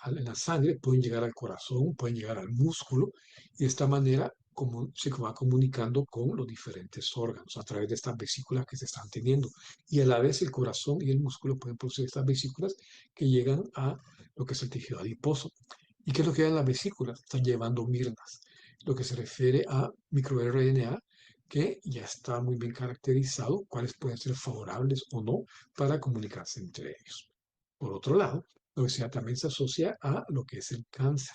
en la sangre, pueden llegar al corazón, pueden llegar al músculo, y de esta manera como se va comunicando con los diferentes órganos a través de estas vesículas que se están teniendo. Y a la vez el corazón y el músculo pueden producir estas vesículas que llegan a lo que es el tejido adiposo. ¿Y qué es lo que hay en las vesículas? Están llevando mirnas, lo que se refiere a microRNA que ya está muy bien caracterizado cuáles pueden ser favorables o no para comunicarse entre ellos. Por otro lado, la obesidad también se asocia a lo que es el cáncer.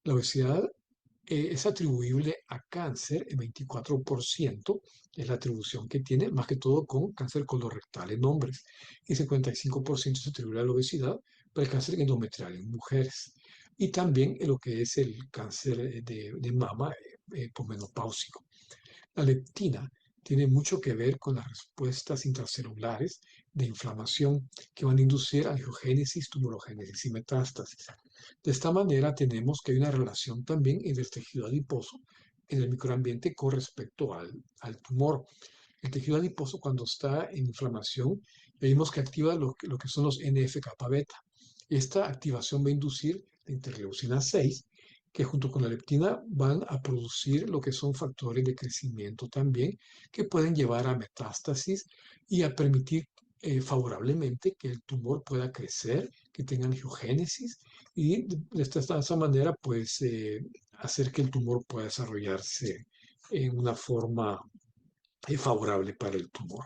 La obesidad es atribuible a cáncer, el 24% es la atribución que tiene, más que todo con cáncer colorectal en hombres, y 55% se atribuye a la obesidad para el cáncer endometrial en mujeres, y también en lo que es el cáncer de mama posmenopáusico. La leptina tiene mucho que ver con las respuestas intracelulares de inflamación que van a inducir angiogénesis, tumorogénesis y metástasis. De esta manera tenemos que hay una relación también entre el tejido adiposo en el microambiente con respecto al tumor. El tejido adiposo cuando está en inflamación, vemos que activa lo que son los NF-kappa beta. Esta activación va a inducir la interleucina 6, que junto con la leptina van a producir lo que son factores de crecimiento también, que pueden llevar a metástasis y a permitir favorablemente que el tumor pueda crecer, que tenga angiogénesis y de esa manera pues hacer que el tumor pueda desarrollarse en una forma favorable para el tumor.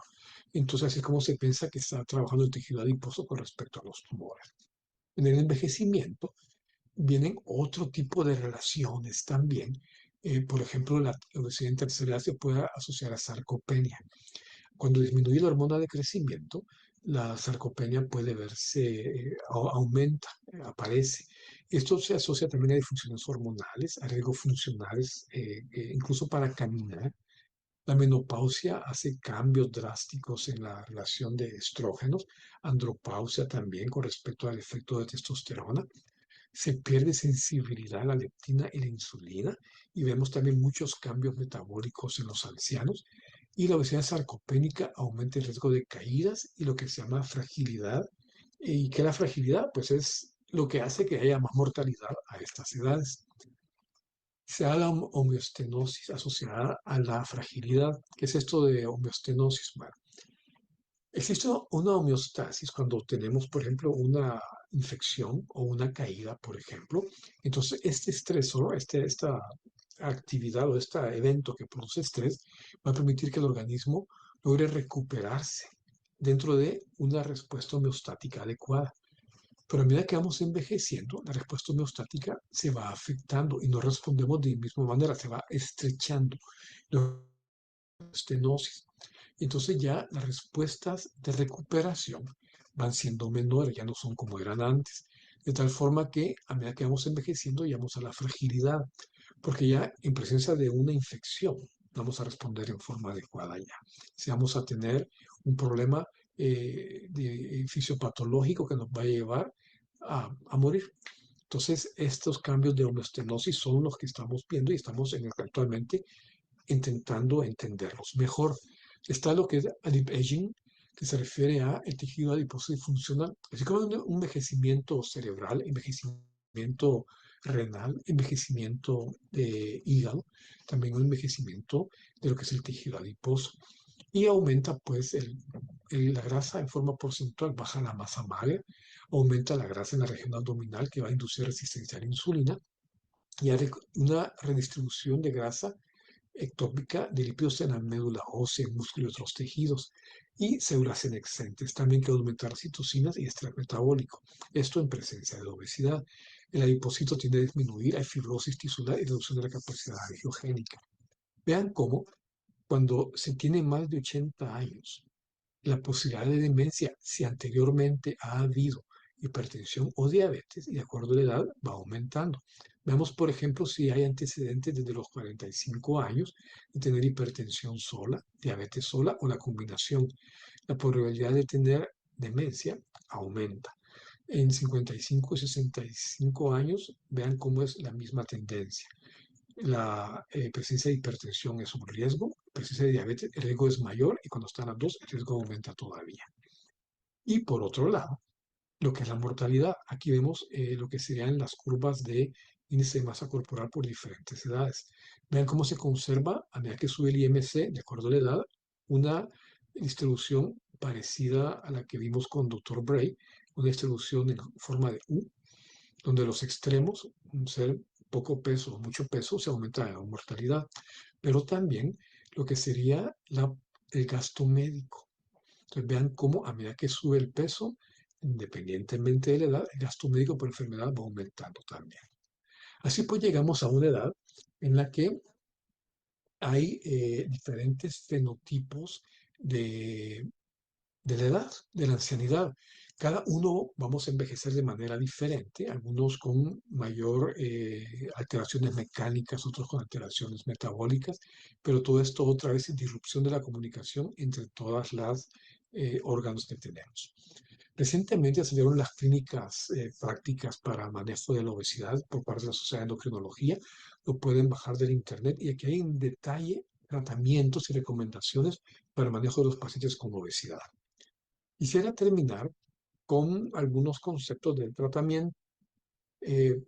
Entonces, así es como se piensa que está trabajando el tejido adiposo con respecto a los tumores. En el envejecimiento vienen otro tipo de relaciones también. Por ejemplo, la obesidad en tercera edad se puede asociar a sarcopenia. Cuando disminuye la hormona de crecimiento, la sarcopenia puede verse, aumenta, aparece. Esto se asocia también a disfunciones hormonales, a riesgos funcionales, incluso para caminar. La menopausia hace cambios drásticos en la relación de estrógenos, andropausia también con respecto al efecto de testosterona. Se pierde sensibilidad a la leptina y la insulina y vemos también muchos cambios metabólicos en los ancianos. Y la obesidad sarcopénica aumenta el riesgo de caídas y lo que se llama fragilidad. ¿Y que la fragilidad? Pues es lo que hace que haya más mortalidad a estas edades. Se da la homeostenosis asociada a la fragilidad. ¿Qué es esto de homeostenosis? Bueno, existe una homeostasis cuando tenemos, por ejemplo, una infección o una caída, por ejemplo. Entonces, este estresor, esta actividad o este evento que produce estrés va a permitir que el organismo logre recuperarse dentro de una respuesta homeostática adecuada. Pero a medida que vamos envejeciendo, la respuesta homeostática se va afectando y no respondemos de la misma manera, se va estrechando la estenosis. Entonces ya las respuestas de recuperación van siendo menores, ya no son como eran antes. De tal forma que a medida que vamos envejeciendo, llegamos a la fragilidad, porque ya en presencia de una infección vamos a responder en forma adecuada ya. Si vamos a tener un problema fisiopatológico que nos va a llevar a morir. Entonces, estos cambios de homeostenosis son los que estamos viendo y estamos actualmente intentando entenderlos mejor. Está lo que es adipaging, que se refiere a el tejido adiposo disfuncional, así como un envejecimiento cerebral, envejecimiento renal, envejecimiento de hígado, también un envejecimiento de lo que es el tejido adiposo. Y aumenta pues la grasa en forma porcentual, baja la masa magra, aumenta la grasa en la región abdominal que va a inducir resistencia a la insulina y hay una redistribución de grasa ectópica de lípidos en la médula ósea, músculo y otros tejidos, y células senexcentes, también que aumentar citocinas y estrés metabólico. Esto en presencia de obesidad. El adipocito tiende a disminuir, hay fibrosis tisular y reducción de la capacidad angiogénica. Vean cómo cuando se tiene más de 80 años, la posibilidad de demencia si anteriormente ha habido hipertensión o diabetes y de acuerdo a la edad va aumentando. Veamos, por ejemplo, si hay antecedentes desde los 45 años de tener hipertensión sola, diabetes sola o la combinación. La probabilidad de tener demencia aumenta. En 55 y 65 años, vean cómo es la misma tendencia. La presencia de hipertensión es un riesgo, presencia de diabetes, el riesgo es mayor y cuando están las dos, el riesgo aumenta todavía. Y por otro lado, lo que es la mortalidad. Aquí vemos lo que serían las curvas de índice de masa corporal por diferentes edades. Vean cómo se conserva a medida que sube el IMC, de acuerdo a la edad, una distribución parecida a la que vimos con Dr. Bray, una distribución en forma de U, donde los extremos, un ser poco peso o mucho peso, se aumenta la mortalidad, pero también lo que sería el gasto médico. Entonces vean cómo a medida que sube el peso, independientemente de la edad, el gasto médico por enfermedad va aumentando también. Así pues llegamos a una edad en la que hay diferentes fenotipos de de la edad, de la ancianidad. Cada uno vamos a envejecer de manera diferente, algunos con mayor alteraciones mecánicas, otros con alteraciones metabólicas, pero todo esto otra vez es disrupción de la comunicación entre todas las órganos que tenemos. Recientemente salieron las clínicas prácticas para manejo de la obesidad por parte de la Sociedad de Endocrinología. Lo pueden bajar del internet y aquí hay en detalle tratamientos y recomendaciones para el manejo de los pacientes con obesidad. Quisiera terminar con algunos conceptos del tratamiento. Eh,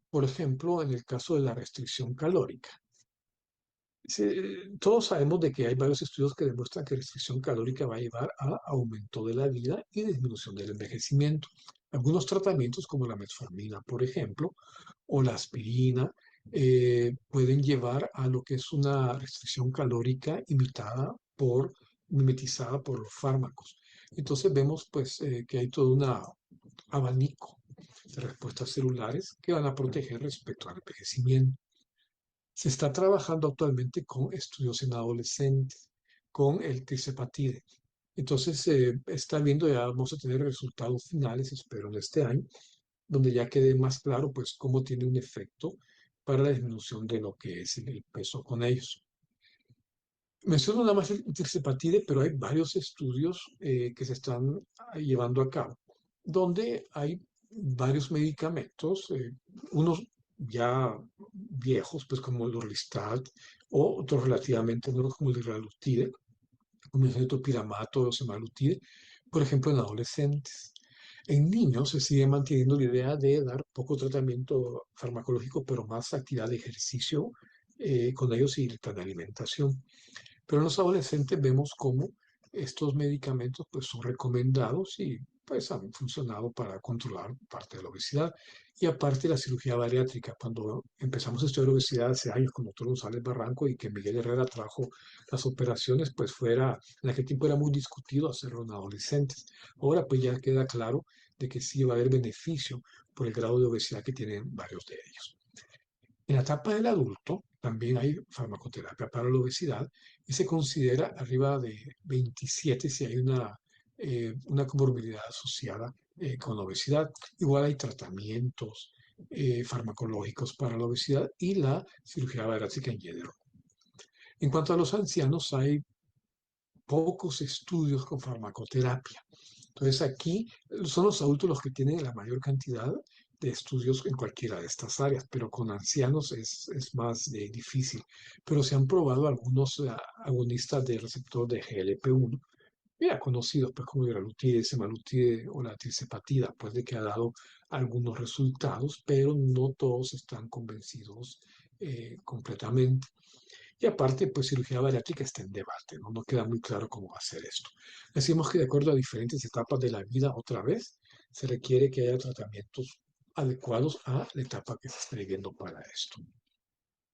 por ejemplo, en el caso de la restricción calórica. Todos sabemos de que hay varios estudios que demuestran que restricción calórica va a llevar a aumento de la vida y disminución del envejecimiento. Algunos tratamientos como la metformina, por ejemplo, o la aspirina, pueden llevar a lo que es una restricción calórica mimetizada por los fármacos. Entonces vemos pues que hay todo un abanico de respuestas celulares que van a proteger respecto al envejecimiento. Se está trabajando actualmente con estudios en adolescentes, con el tirzepatide. Entonces, está viendo, ya vamos a tener resultados finales, espero, en este año, donde ya quede más claro, pues, cómo tiene un efecto para la disminución de lo que es el peso con ellos. Menciono nada más el tirzepatide, pero hay varios estudios que se están llevando a cabo, donde hay varios medicamentos, unos ya viejos, pues como el Orlistat, o otros relativamente nuevos como el Liraglutide, como el fenotopiramato o semaglutide, por ejemplo, en adolescentes. En niños se sigue manteniendo la idea de dar poco tratamiento farmacológico, pero más actividad de ejercicio con ellos y el plan de alimentación. Pero en los adolescentes vemos cómo estos medicamentos pues, son recomendados y pues, han funcionado para controlar parte de la obesidad. Y aparte la cirugía bariátrica, cuando empezamos a estudiar obesidad hace años con el doctor González Barranco y que Miguel Herrera trajo las operaciones, pues en aquel tiempo era muy discutido hacerlo en adolescentes. Ahora pues ya queda claro de que sí va a haber beneficio por el grado de obesidad que tienen varios de ellos. En la etapa del adulto también hay farmacoterapia para la obesidad y se considera arriba de 27 si hay una comorbilidad asociada con la obesidad. Igual hay tratamientos farmacológicos para la obesidad y la cirugía bariátrica en general. En cuanto a los ancianos, hay pocos estudios con farmacoterapia. Entonces aquí son los adultos los que tienen la mayor cantidad de estudios en cualquiera de estas áreas, pero con ancianos es más difícil. Pero se han probado algunos agonistas del receptor de GLP-1, ya conocidos pues como liraglutide, semaglutide o la tirzepatida, pues de que ha dado algunos resultados, pero no todos están convencidos completamente. Y aparte, pues cirugía bariátrica está en debate, ¿no? No queda muy claro cómo va a ser esto. Decimos que de acuerdo a diferentes etapas de la vida, otra vez, se requiere que haya tratamientos adecuados a la etapa que se está viviendo para esto.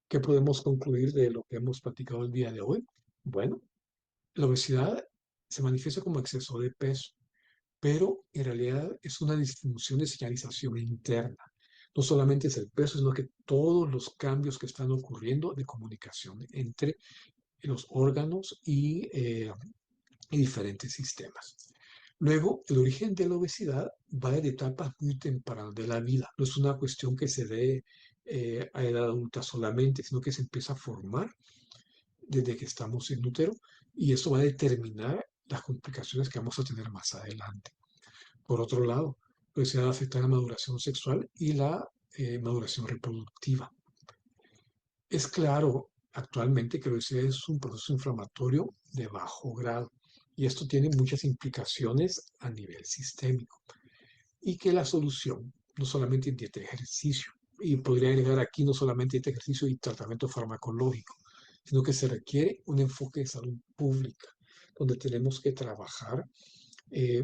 ¿Qué podemos concluir de lo que hemos platicado el día de hoy? Bueno, la obesidad se manifiesta como exceso de peso, pero en realidad es una disfunción de señalización interna. No solamente es el peso, sino que todos los cambios que están ocurriendo de comunicación entre los órganos y y diferentes sistemas. Luego, el origen de la obesidad va de etapas muy tempranas de la vida. No es una cuestión que se dé a edad adulta solamente, sino que se empieza a formar desde que estamos en útero y eso va a determinar las complicaciones que vamos a tener más adelante. Por otro lado, la obesidad afecta la maduración sexual y la maduración reproductiva. Es claro actualmente que la obesidad es un proceso inflamatorio de bajo grado y esto tiene muchas implicaciones a nivel sistémico y que la solución no solamente en dieta y ejercicio, y podría agregar aquí no solamente dieta, ejercicio y tratamiento farmacológico, sino que se requiere un enfoque de salud pública, donde tenemos que trabajar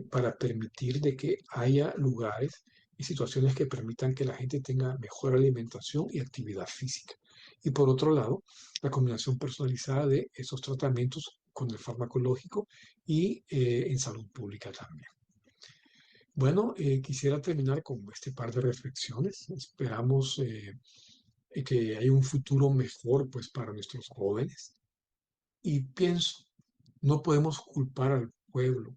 para permitir de que haya lugares y situaciones que permitan que la gente tenga mejor alimentación y actividad física. Y por otro lado, la combinación personalizada de esos tratamientos con el farmacológico y en salud pública también. Bueno, quisiera terminar con este par de reflexiones. Esperamos que haya un futuro mejor pues, para nuestros jóvenes. Y pienso, no podemos culpar al pueblo,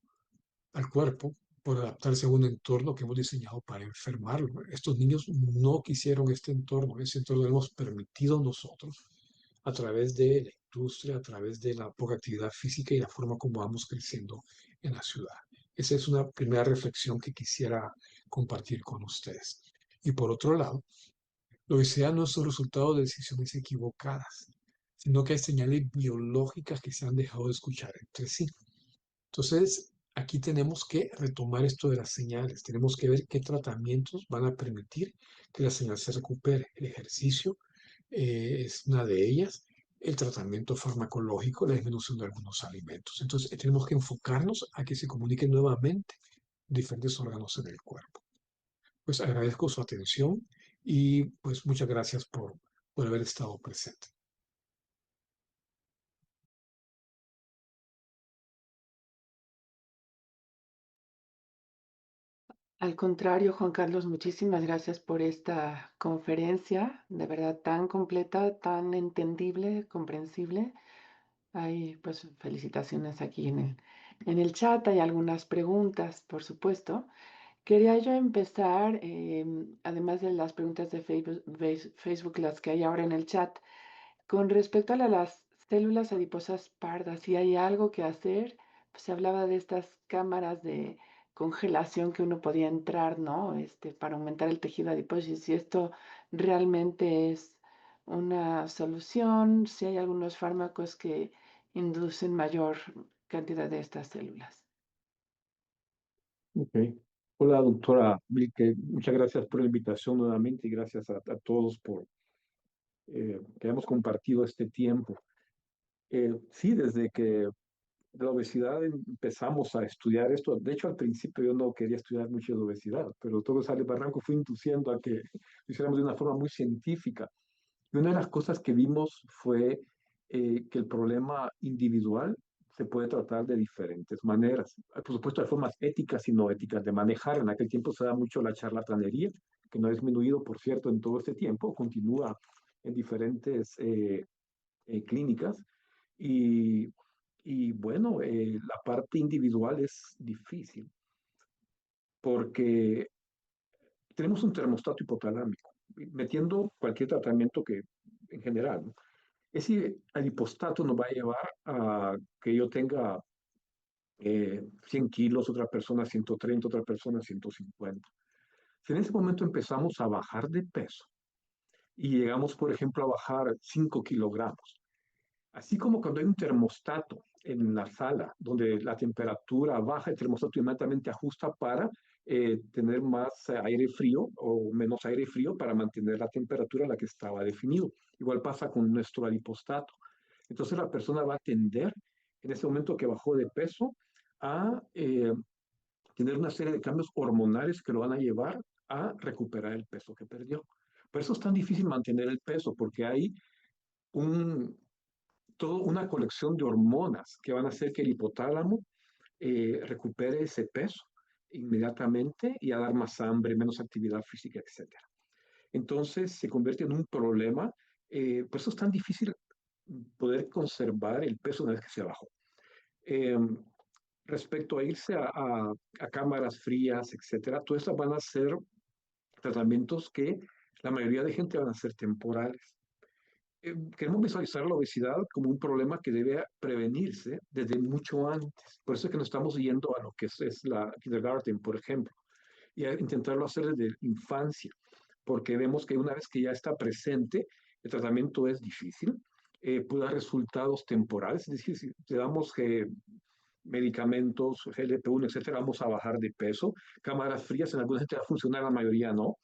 al cuerpo, por adaptarse a un entorno que hemos diseñado para enfermarlo. Estos niños no quisieron este entorno lo hemos permitido nosotros a través de la industria, a través de la poca actividad física y la forma como vamos creciendo en la ciudad. Esa es una primera reflexión que quisiera compartir con ustedes. Y por otro lado, la obesidad no es un resultado de decisiones equivocadas, sino que hay señales biológicas que se han dejado de escuchar entre sí. Entonces, aquí tenemos que retomar esto de las señales, tenemos que ver qué tratamientos van a permitir que la señal se recupere. El ejercicio es una de ellas, el tratamiento farmacológico, la disminución de algunos alimentos. Entonces, tenemos que enfocarnos a que se comuniquen nuevamente diferentes órganos en el cuerpo. Pues agradezco su atención y pues muchas gracias por haber estado presente. Al contrario, Juan Carlos, muchísimas gracias por esta conferencia, de verdad tan completa, tan entendible, comprensible. Hay pues felicitaciones aquí en el chat, hay algunas preguntas, por supuesto. Quería yo empezar, además de las preguntas de Facebook, las que hay ahora en el chat, con respecto a las células adiposas pardas, si hay algo que hacer, pues se hablaba de estas cámaras de congelación que uno podía entrar, ¿no? Para aumentar el tejido adiposo, y si esto realmente es una solución, si hay algunos fármacos que inducen mayor cantidad de estas células. Ok. Hola, doctora Vilke. Muchas gracias por la invitación nuevamente y gracias a todos por que hemos compartido este tiempo. Sí, desde que de la obesidad empezamos a estudiar esto. De hecho, al principio yo no quería estudiar mucho de obesidad, pero todo Sales Barranco fue induciendo a que lo hiciéramos de una forma muy científica. Y una de las cosas que vimos fue que el problema individual se puede tratar de diferentes maneras. Por supuesto, hay formas éticas y no éticas de manejar. En aquel tiempo se da mucho la charlatanería, que no ha disminuido, por cierto, en todo este tiempo, continúa en diferentes clínicas. Y, y bueno, la parte individual es difícil porque tenemos un termostato hipotalámico, metiendo cualquier tratamiento que en general, ¿no? Ese alipostato nos va a llevar a que yo tenga 100 kilos, otra persona 130, otra persona 150. Si en ese momento empezamos a bajar de peso y llegamos, por ejemplo, a bajar 5 kilogramos, así como cuando hay un termostato en la sala donde la temperatura baja, el termostato inmediatamente ajusta para tener más aire frío o menos aire frío para mantener la temperatura a la que estaba definido. Igual pasa con nuestro alipostato. Entonces la persona va a tender, en ese momento que bajó de peso, a tener una serie de cambios hormonales que lo van a llevar a recuperar el peso que perdió. Por eso es tan difícil mantener el peso, porque hay un, toda una colección de hormonas que van a hacer que el hipotálamo recupere ese peso inmediatamente y a dar más hambre, menos actividad física, etcétera. Entonces se convierte en un problema. Por eso es tan difícil poder conservar el peso una vez que se bajó. Eh, respecto a irse a cámaras frías, etcétera, todas estas van a ser tratamientos que la mayoría de gente van a ser temporales. Queremos visualizar la obesidad como un problema que debe prevenirse desde mucho antes. Por eso es que nos estamos yendo a lo que es la kindergarten, por ejemplo, y a intentarlo hacer desde infancia, porque vemos que una vez que ya está presente, el tratamiento es difícil, puede dar resultados temporales, es decir, si te damos medicamentos, GLP-1, etcétera, vamos a bajar de peso. Cámaras frías en alguna gente va a funcionar, la mayoría no.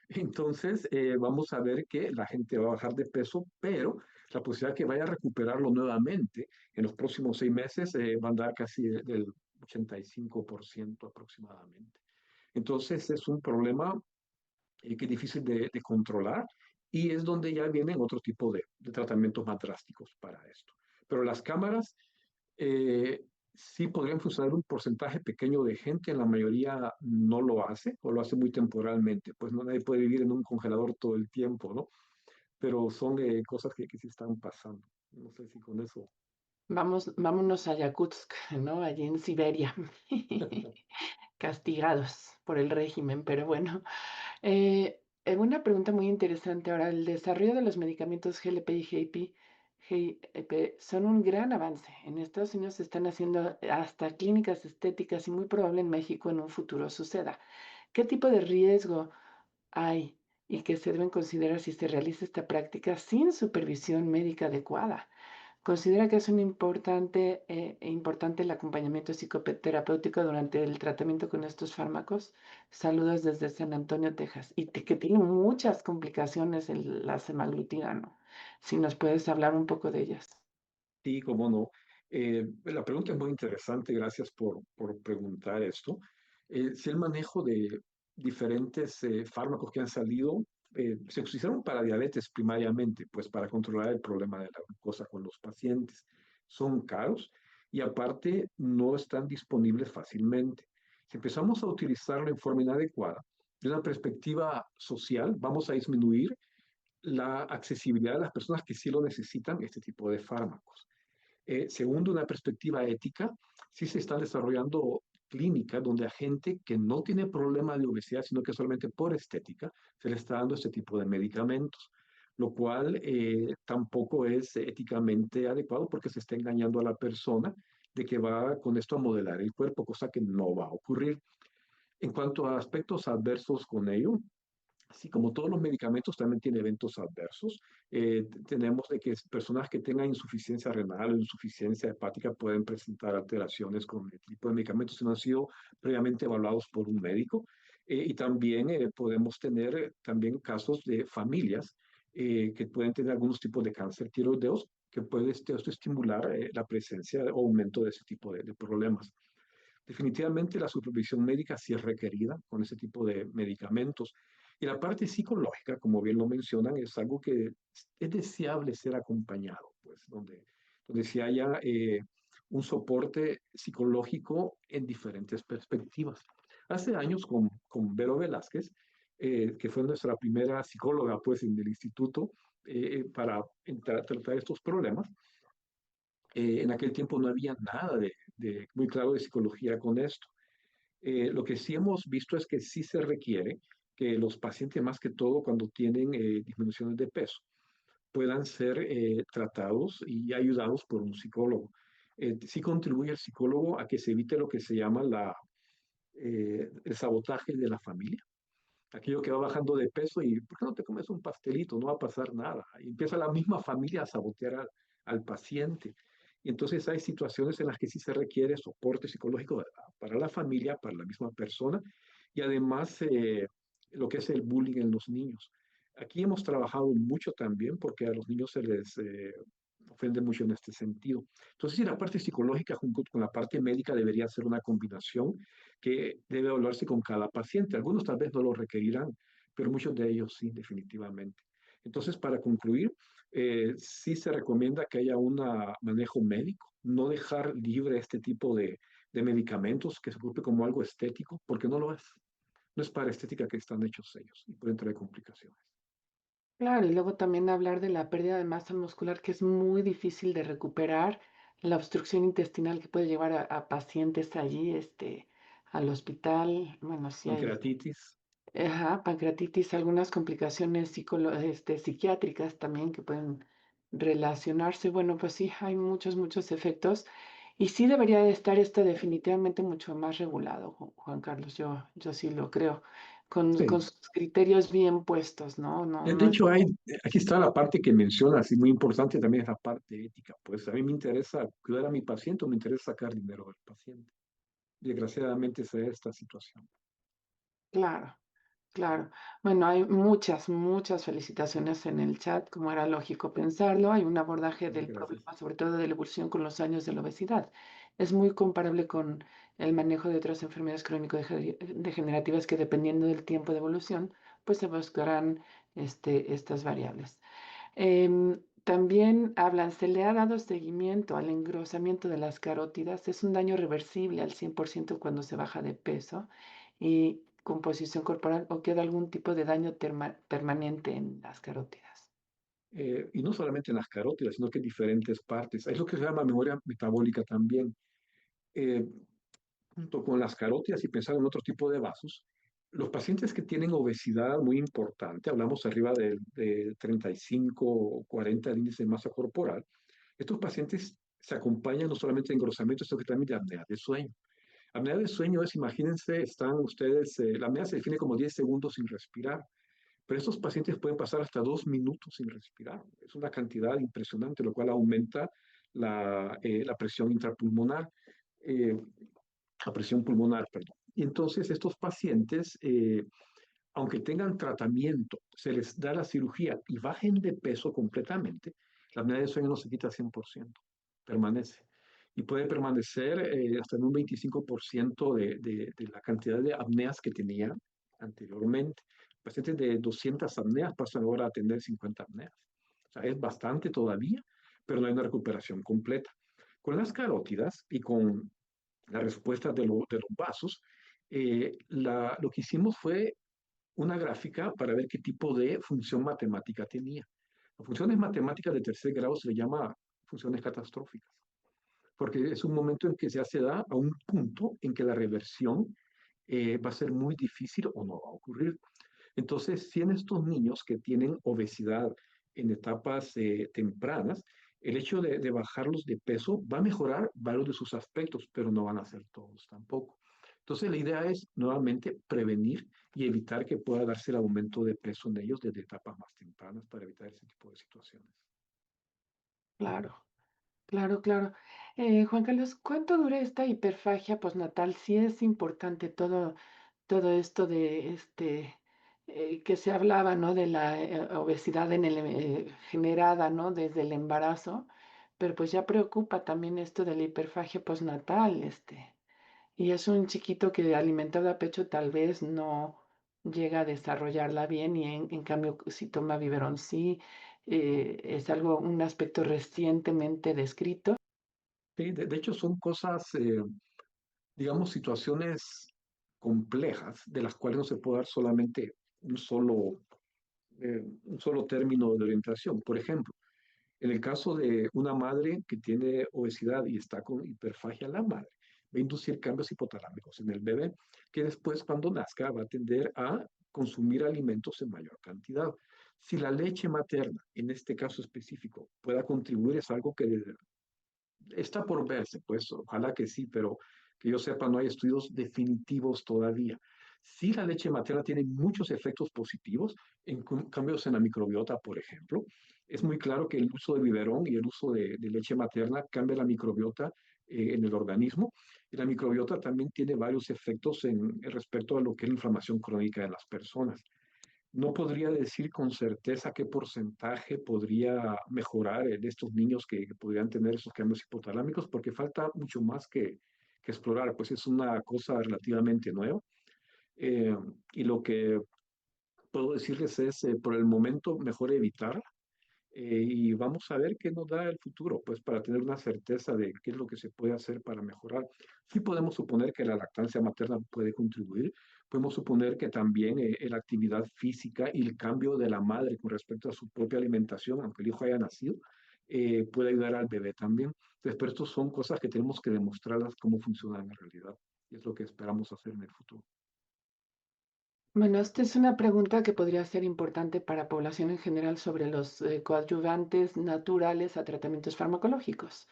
Entonces, vamos a ver que la gente va a bajar de peso, pero la posibilidad de que vaya a recuperarlo nuevamente en los próximos 6 meses va a andar casi del 85% aproximadamente. Entonces, es un problema que es difícil de controlar y es donde ya vienen otro tipo de tratamientos más drásticos para esto. Pero las cámaras eh, sí podrían funcionar un porcentaje pequeño de gente, la mayoría no lo hace o lo hace muy temporalmente, pues no nadie puede vivir en un congelador todo el tiempo, ¿no? Pero son cosas que sí están pasando. No sé si con eso. Vámonos a Yakutsk, ¿no? Allí en Siberia, castigados por el régimen, pero bueno. Una pregunta muy interesante ahora. El desarrollo de los medicamentos GLP y GIP son un gran avance. En Estados Unidos se están haciendo hasta clínicas estéticas y muy probable en México en un futuro suceda. ¿Qué tipo de riesgo hay y que se deben considerar si se realiza esta práctica sin supervisión médica adecuada? ¿Considera que es importante el acompañamiento psicoterapéutico durante el tratamiento con estos fármacos? Saludos desde San Antonio, Texas. Y que tiene muchas complicaciones la semaglutida, ¿no? Si nos puedes hablar un poco de ellas. Sí, cómo no. La pregunta es muy interesante, gracias por preguntar esto. Si el manejo de diferentes fármacos que han salido se utilizaron para diabetes primariamente, pues para controlar el problema de la glucosa con los pacientes. Son caros y aparte no están disponibles fácilmente. Si empezamos a utilizarlo en forma inadecuada, de una perspectiva social, vamos a disminuir la accesibilidad de las personas que sí lo necesitan, este tipo de fármacos. Segundo, una perspectiva ética, sí se están desarrollando clínicas donde a gente que no tiene problema de obesidad, sino que solamente por estética, se le está dando este tipo de medicamentos, lo cual tampoco es éticamente adecuado porque se está engañando a la persona de que va con esto a modelar el cuerpo, cosa que no va a ocurrir. En cuanto a aspectos adversos con ello, así como todos los medicamentos también tiene eventos adversos. Tenemos de que personas que tengan insuficiencia renal o insuficiencia hepática pueden presentar alteraciones con el tipo de medicamentos que no han sido previamente evaluados por un médico. Y también podemos tener también casos de familias que pueden tener algunos tipos de cáncer tiroideos que puede esto estimular la presencia o aumento de ese tipo de problemas. Definitivamente la supervisión médica sí es requerida con ese tipo de medicamentos. Y la parte psicológica, como bien lo mencionan, es algo que es deseable ser acompañado, pues, donde se haya un soporte psicológico en diferentes perspectivas. Hace años con Vero Velázquez, que fue nuestra primera psicóloga, pues, en el instituto para tratar estos problemas, en aquel tiempo no había nada muy claro de psicología con esto. Lo que sí hemos visto es que sí se requiere que los pacientes, más que todo cuando tienen disminuciones de peso, puedan ser tratados y ayudados por un psicólogo. Sí contribuye el psicólogo a que se evite lo que se llama el sabotaje de la familia. Aquello que va bajando de peso y ¿por qué no te comes un pastelito? No va a pasar nada. Y empieza la misma familia a sabotear al paciente. Y entonces hay situaciones en las que sí se requiere soporte psicológico para la familia, para la misma persona y además lo que es el bullying en los niños. Aquí hemos trabajado mucho también porque a los niños se les ofende mucho en este sentido. Entonces, sí, la parte psicológica junto con la parte médica debería ser una combinación que debe evaluarse con cada paciente. Algunos tal vez no lo requerirán, pero muchos de ellos sí, definitivamente. Entonces, para concluir, sí se recomienda que haya un manejo médico, no dejar libre este tipo de medicamentos que se ocupe como algo estético, porque no lo es. No es para estética que están hechos ellos y pueden traer complicaciones. Claro, y luego también hablar de la pérdida de masa muscular, que es muy difícil de recuperar. la obstrucción intestinal que puede llevar a pacientes allí, al hospital. Bueno, sí hay, Pancreatitis. ajá, pancreatitis, algunas complicaciones psiquiátricas también que pueden relacionarse. Bueno, pues sí, hay muchos, muchos efectos. Y sí debería de estar esto definitivamente mucho más regulado, Juan Carlos. Yo sí lo creo, con Sí. sus criterios bien puestos, ¿no? De No es hecho, aquí está la parte que mencionas, y muy importante también es la parte ética. Pues a mí me interesa cuidar a mi paciente o me interesa sacar dinero del paciente. Desgraciadamente se da esta situación. claro. Claro. Bueno, hay muchas, muchas felicitaciones en el chat, como era lógico pensarlo. Hay un abordaje del Gracias. problema, sobre todo de la evolución con los años de la obesidad. Es muy comparable con el manejo de otras enfermedades crónico-degenerativas que dependiendo del tiempo de evolución, pues se buscarán estas variables. También hablan, se le ha dado seguimiento al engrosamiento de las carótidas. Es un daño reversible al 100% cuando se baja de peso y composición corporal o queda algún tipo de daño permanente en las carótidas. Y no solamente en las carótidas, sino que en diferentes partes. Es lo que se llama memoria metabólica también. Eh, Junto con las carótidas y pensar en otro tipo de vasos, los pacientes que tienen obesidad muy importante, hablamos arriba de 35 o 40 de índice de masa corporal, estos pacientes se acompañan no solamente de engrosamiento, sino que también de apnea de sueño. Apnea de sueño es, imagínense, están ustedes, la apnea se define como 10 segundos sin respirar, pero estos pacientes pueden pasar hasta 2 minutos sin respirar. Es una cantidad impresionante, lo cual aumenta la presión intrapulmonar. Eh, la presión pulmonar, perdón. Y entonces estos pacientes, aunque tengan tratamiento, se les da la cirugía y bajen de peso completamente, la apnea de sueño no se quita 100%, permanece. Y puede permanecer hasta en un 25% de la cantidad de apneas que tenían anteriormente. Pacientes de 200 apneas pasan ahora a tener 50 apneas. O sea, es bastante todavía, pero no hay una recuperación completa. Con las carótidas y con la respuesta de los vasos, lo que hicimos fue una gráfica para ver qué tipo de función matemática tenía. Las funciones matemáticas de tercer grado se le llama funciones catastróficas, porque es un momento en que ya se da a un punto en que la reversión va a ser muy difícil o no va a ocurrir. Entonces, si en estos niños que tienen obesidad en etapas tempranas, el hecho de bajarlos de peso va a mejorar varios de sus aspectos, pero no van a ser todos tampoco. Entonces, la idea es nuevamente prevenir y evitar que pueda darse el aumento de peso en ellos desde etapas más tempranas para evitar ese tipo de situaciones. Claro, claro, claro. Juan Carlos, ¿cuánto dura esta hiperfagia postnatal? Sí es importante todo esto de que se hablaba, ¿no? De la obesidad generada, ¿no? Desde el embarazo, pero pues ya preocupa también esto de la hiperfagia postnatal, y es un chiquito que alimentado a pecho tal vez no llega a desarrollarla bien y en cambio si toma biberón sí, es algo, un aspecto recientemente descrito. Sí, de hecho, son cosas, digamos, situaciones complejas de las cuales no se puede dar solamente un solo término de orientación. Por ejemplo, en el caso de una madre que tiene obesidad y está con hiperfagia, la madre va a inducir cambios hipotalámicos en el bebé, que después cuando nazca va a tender a consumir alimentos en mayor cantidad. Si la leche materna, en este caso específico, pueda contribuir, es algo que está por verse, pues ojalá que sí, pero que yo sepa, no hay estudios definitivos todavía. Sí, la leche materna tiene muchos efectos positivos en cambios en la microbiota, por ejemplo. Es muy claro que el uso de biberón y el uso de leche materna cambia la microbiota en el organismo. Y la microbiota también tiene varios efectos respecto a lo que es la inflamación crónica de las personas. No podría decir con certeza qué porcentaje podría mejorar en estos niños que podrían tener esos cambios hipotalámicos, porque falta mucho más que explorar, pues es una cosa relativamente nueva. Eh, y lo que puedo decirles es, por el momento, mejor evitar y vamos a ver qué nos da el futuro, pues para tener una certeza de qué es lo que se puede hacer para mejorar. Sí podemos suponer que la lactancia materna puede contribuir, podemos suponer que también la actividad física y el cambio de la madre con respecto a su propia alimentación, aunque el hijo haya nacido, puede ayudar al bebé también. Entonces, pero estos son cosas que tenemos que demostrarlas cómo funcionan en realidad. Y es lo que esperamos hacer en el futuro. Bueno, esta es una pregunta que podría ser importante para población en general sobre los coadyuvantes naturales a tratamientos farmacológicos.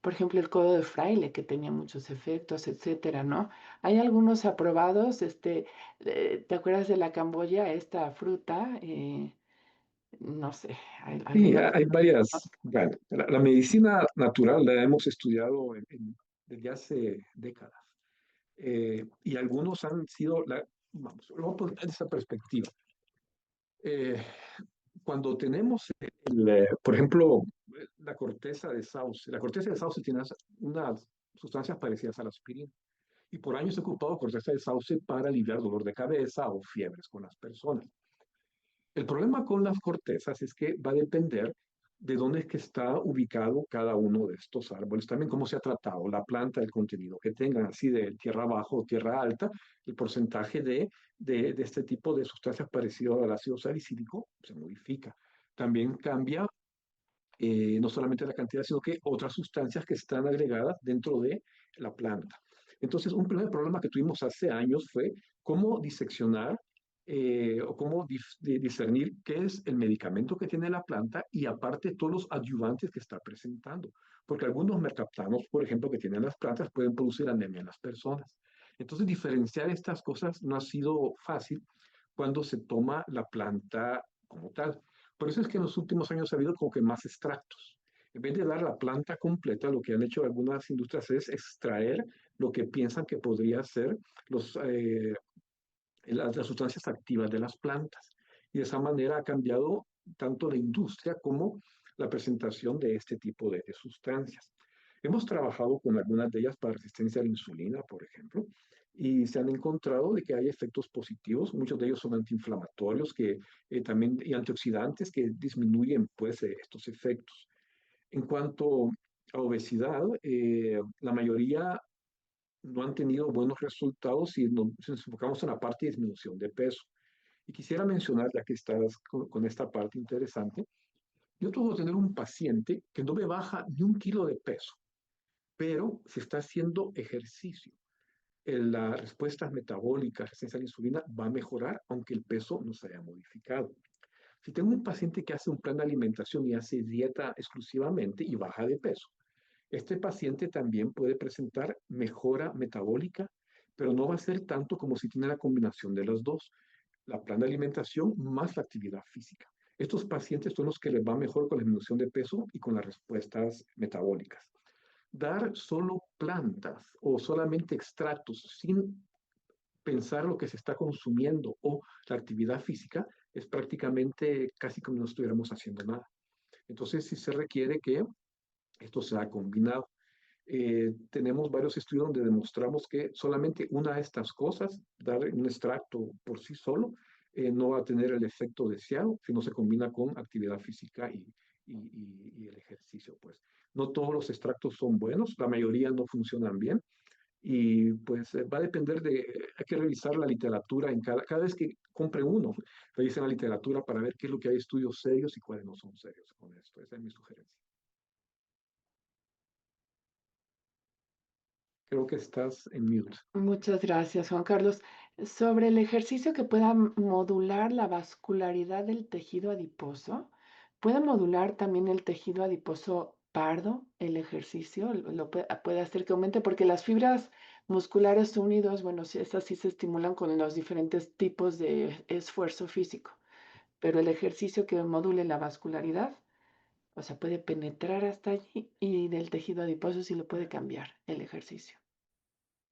Por ejemplo, el codo de fraile, que tenía muchos efectos, etcétera, ¿no? Hay algunos aprobados, ¿te acuerdas de la camboya, esta fruta? No sé, hay Sí, algunos. hay varias. Bueno, la medicina natural la hemos estudiado desde hace décadas. Y algunos han sido, vamos, lo voy a poner en esa perspectiva. Eh, Cuando tenemos, por ejemplo, la corteza de sauce tiene unas sustancias parecidas a la aspirina. Y por años he ocupado corteza de sauce para aliviar dolor de cabeza o fiebres con las personas. El problema con las cortezas es que va a depender de dónde es que está ubicado cada uno de estos árboles, también cómo se ha tratado la planta, el contenido que tengan, así de tierra baja o tierra alta, el porcentaje de este tipo de sustancias parecidas al ácido salicílico se modifica. También cambia no solamente la cantidad, sino que otras sustancias que están agregadas dentro de la planta. Entonces, un primer problema que tuvimos hace años fue cómo diseccionar o cómo discernir qué es el medicamento que tiene la planta y aparte todos los adyuvantes que está presentando. Porque algunos mercaptanos, por ejemplo, que tienen las plantas pueden producir anemia en las personas. Entonces, diferenciar estas cosas no ha sido fácil cuando se toma la planta como tal. Por eso es que en los últimos años ha habido como que más extractos. En vez de dar la planta completa, lo que han hecho algunas industrias es extraer lo que piensan que podría ser los, las sustancias activas de las plantas. Y de esa manera ha cambiado tanto la industria como la presentación de este tipo de sustancias. Hemos trabajado con algunas de ellas para resistencia a la insulina, por ejemplo, y se han encontrado de que hay efectos positivos. Muchos de ellos son antiinflamatorios que, también, y antioxidantes que disminuyen pues, estos efectos. En cuanto a obesidad, la mayoría no han tenido buenos resultados si nos enfocamos en la parte de disminución de peso. Y quisiera mencionar, ya que estás con esta parte interesante, yo tuve que tener un paciente que no me baja ni 1 kilo de peso, pero se está haciendo ejercicio. Las respuestas metabólicas, resistencia a la insulina, va a mejorar aunque el peso no se haya modificado. Si tengo un paciente que hace un plan de alimentación y hace dieta exclusivamente y baja de peso, este paciente también puede presentar mejora metabólica, pero no va a ser tanto como si tiene la combinación de las dos, la plan de alimentación más la actividad física. Estos pacientes son los que les va mejor con la disminución de peso y con las respuestas metabólicas. Dar solo plantas o solamente extractos sin pensar lo que se está consumiendo o la actividad física es prácticamente casi como no estuviéramos haciendo nada. Entonces, sí se requiere que esto sea combinado. Tenemos varios estudios donde demostramos que solamente una de estas cosas, dar un extracto por sí solo, no va a tener el efecto deseado si no se combina con actividad física y el ejercicio. Pues no todos los extractos son buenos, la mayoría no funcionan bien y pues va a depender hay que revisar la literatura en cada vez que compre uno, revisen la literatura para ver qué es lo que hay estudios serios y cuáles no son serios con esto. Esa es mi sugerencia. Creo que estás en mute. Muchas gracias, Juan Carlos. Sobre el ejercicio que pueda modular la vascularidad del tejido adiposo, ¿puede modular también el tejido adiposo pardo el ejercicio? ¿Puede hacer que aumente? Porque las fibras musculares unidas, bueno, sí, esas sí se estimulan con los diferentes tipos de esfuerzo físico, pero el ejercicio que module la vascularidad, o sea, puede penetrar hasta allí y del tejido adiposo sí lo puede cambiar el ejercicio.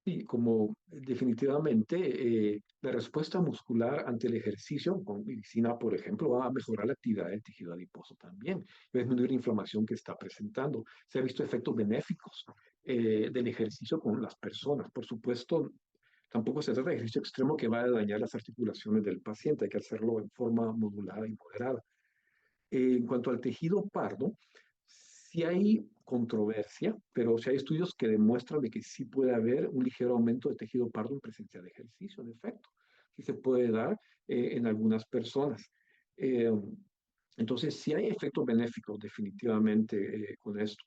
Sí, como definitivamente la respuesta muscular ante el ejercicio con medicina, por ejemplo, va a mejorar la actividad del tejido adiposo también, va a disminuir la inflamación que está presentando. Se ha visto efectos benéficos del ejercicio con las personas. Por supuesto, tampoco se trata de ejercicio extremo que va a dañar las articulaciones del paciente, hay que hacerlo en forma modulada y moderada. En cuanto al tejido pardo, sí hay controversia, pero sí hay estudios que demuestran de que sí puede haber un ligero aumento de tejido pardo en presencia de ejercicio, en efecto. Sí se puede dar en algunas personas. Eh, Entonces, sí hay efectos benéficos definitivamente con esto.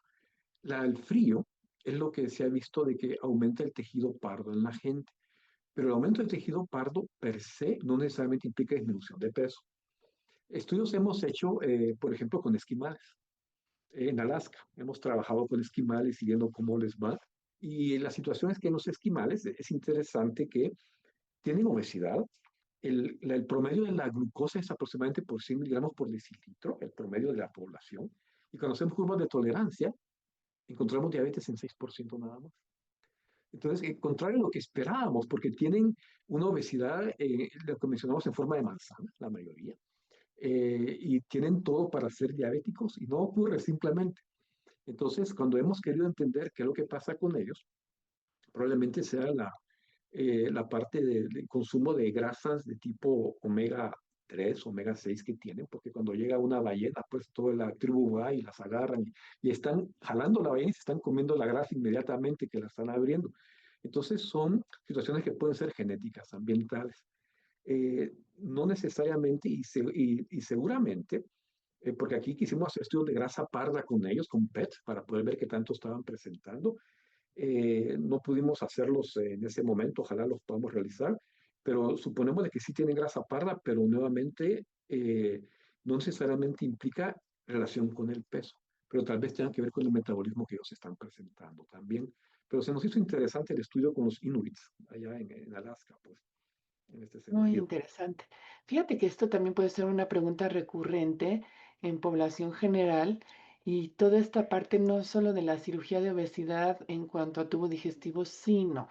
El frío es lo que se ha visto de que aumenta el tejido pardo en la gente, pero el aumento del tejido pardo per se no necesariamente implica disminución de peso. Estudios hemos hecho, por ejemplo, con esquimales. En Alaska hemos trabajado con esquimales y viendo cómo les va. Y la situación es que en los esquimales es interesante que tienen obesidad. El promedio de la glucosa es aproximadamente por 100 miligramos por decilitro, el promedio de la población. Y cuando hacemos curvas de tolerancia, encontramos diabetes en 6% nada más. Entonces, contrario a lo que esperábamos, porque tienen una obesidad, lo que mencionamos en forma de manzana, la mayoría, y tienen todo para ser diabéticos y no ocurre simplemente. Entonces, cuando hemos querido entender qué es lo que pasa con ellos, probablemente sea la parte del consumo de grasas de tipo omega 3, omega 6 que tienen, porque cuando llega una ballena, pues toda la tribu va y las agarran y están jalando la ballena y se están comiendo la grasa inmediatamente que la están abriendo. Entonces son situaciones que pueden ser genéticas, ambientales. No necesariamente y seguramente, porque aquí quisimos hacer estudios de grasa parda con ellos, con PET, para poder ver qué tanto estaban presentando. No pudimos hacerlos en ese momento, ojalá los podamos realizar, pero suponemos de que sí tienen grasa parda, pero nuevamente no necesariamente implica relación con el peso, pero tal vez tenga que ver con el metabolismo que ellos están presentando también. Pero se nos hizo interesante el estudio con los Inuits allá en Alaska, pues, en este Muy sentido. interesante. Fíjate que esto también puede ser una pregunta recurrente en población general y toda esta parte no solo de la cirugía de obesidad en cuanto a tubo digestivo, sino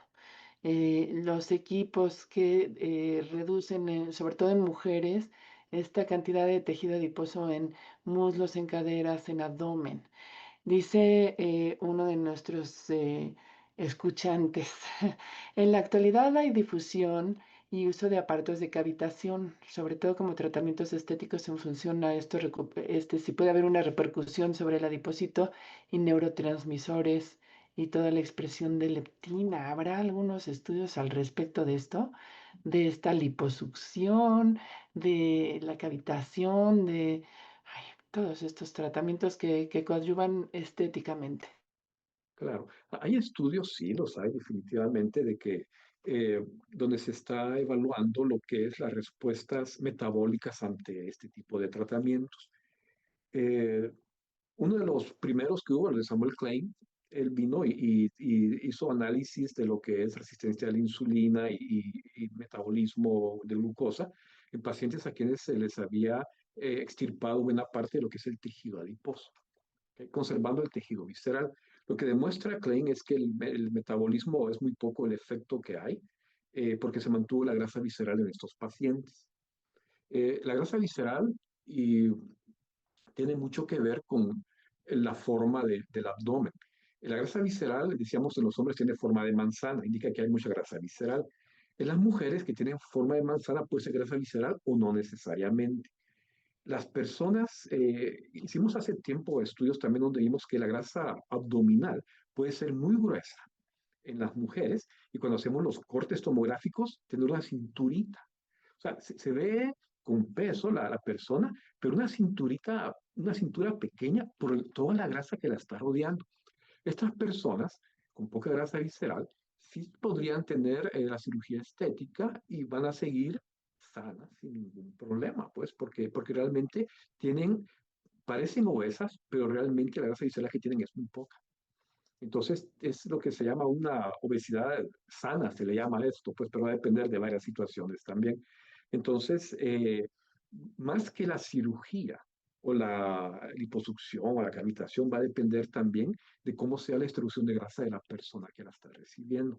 los equipos que reducen, sobre todo en mujeres, esta cantidad de tejido adiposo en muslos, en caderas, en abdomen. Dice uno de nuestros escuchantes, en la actualidad hay difusión y uso de aparatos de cavitación, sobre todo como tratamientos estéticos en función a esto, si puede haber una repercusión sobre el adipocito y neurotransmisores y toda la expresión de leptina. ¿Habrá algunos estudios al respecto de esto? De esta liposucción, de la cavitación, de todos estos tratamientos que coadyuvan estéticamente. Claro, hay estudios, sí, los hay definitivamente, de que donde se está evaluando lo que es las respuestas metabólicas ante este tipo de tratamientos. Eh, Uno de los primeros que hubo, el de Samuel Klein, él vino y hizo análisis de lo que es resistencia a la insulina y metabolismo de glucosa en pacientes a quienes se les había extirpado buena parte de lo que es el tejido adiposo, ¿ok? Conservando el tejido visceral. Lo que demuestra Klein es que el metabolismo es muy poco el efecto que hay, porque se mantuvo la grasa visceral en estos pacientes. La grasa visceral y tiene mucho que ver con la forma del abdomen. La grasa visceral, decíamos, en los hombres tiene forma de manzana, indica que hay mucha grasa visceral. En las mujeres que tienen forma de manzana puede ser grasa visceral o no necesariamente. Las personas, hicimos hace tiempo estudios también donde vimos que la grasa abdominal puede ser muy gruesa en las mujeres y cuando hacemos los cortes tomográficos, tener una cinturita. O sea, se ve con peso la persona, pero una cinturita, una cintura pequeña por toda la grasa que la está rodeando. Estas personas con poca grasa visceral sí podrían tener la cirugía estética y van a seguir sanas sin ningún problema, pues, porque realmente tienen, parecen obesas, pero realmente la grasa visceral que tienen es muy poca. Entonces, es lo que se llama una obesidad sana, se le llama esto, pues, pero va a depender de varias situaciones también. Entonces, más que la cirugía o la liposucción o la cavitación, va a depender también de cómo sea la distribución de grasa de la persona que la está recibiendo.